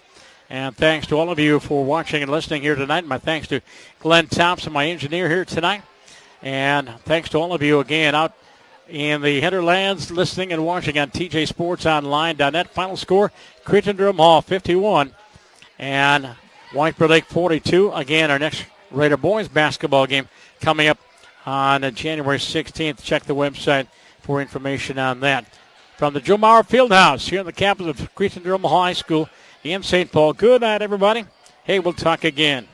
And thanks to all of you for watching and listening here tonight. My thanks to Glenn Thompson, my engineer here tonight. And thanks to all of you again out in the hinterlands listening and watching on tjsportsonline.net. Final score, Cretin-Derham Hall 51 and White Bear Lake 42. Again, our next Raider boys basketball game coming up on January 16th. Check the website for information on that. From the Joe Mauer Fieldhouse here on the campus of Cretin-Derham High School in St. Paul. Good night, everybody. Hey, we'll talk again.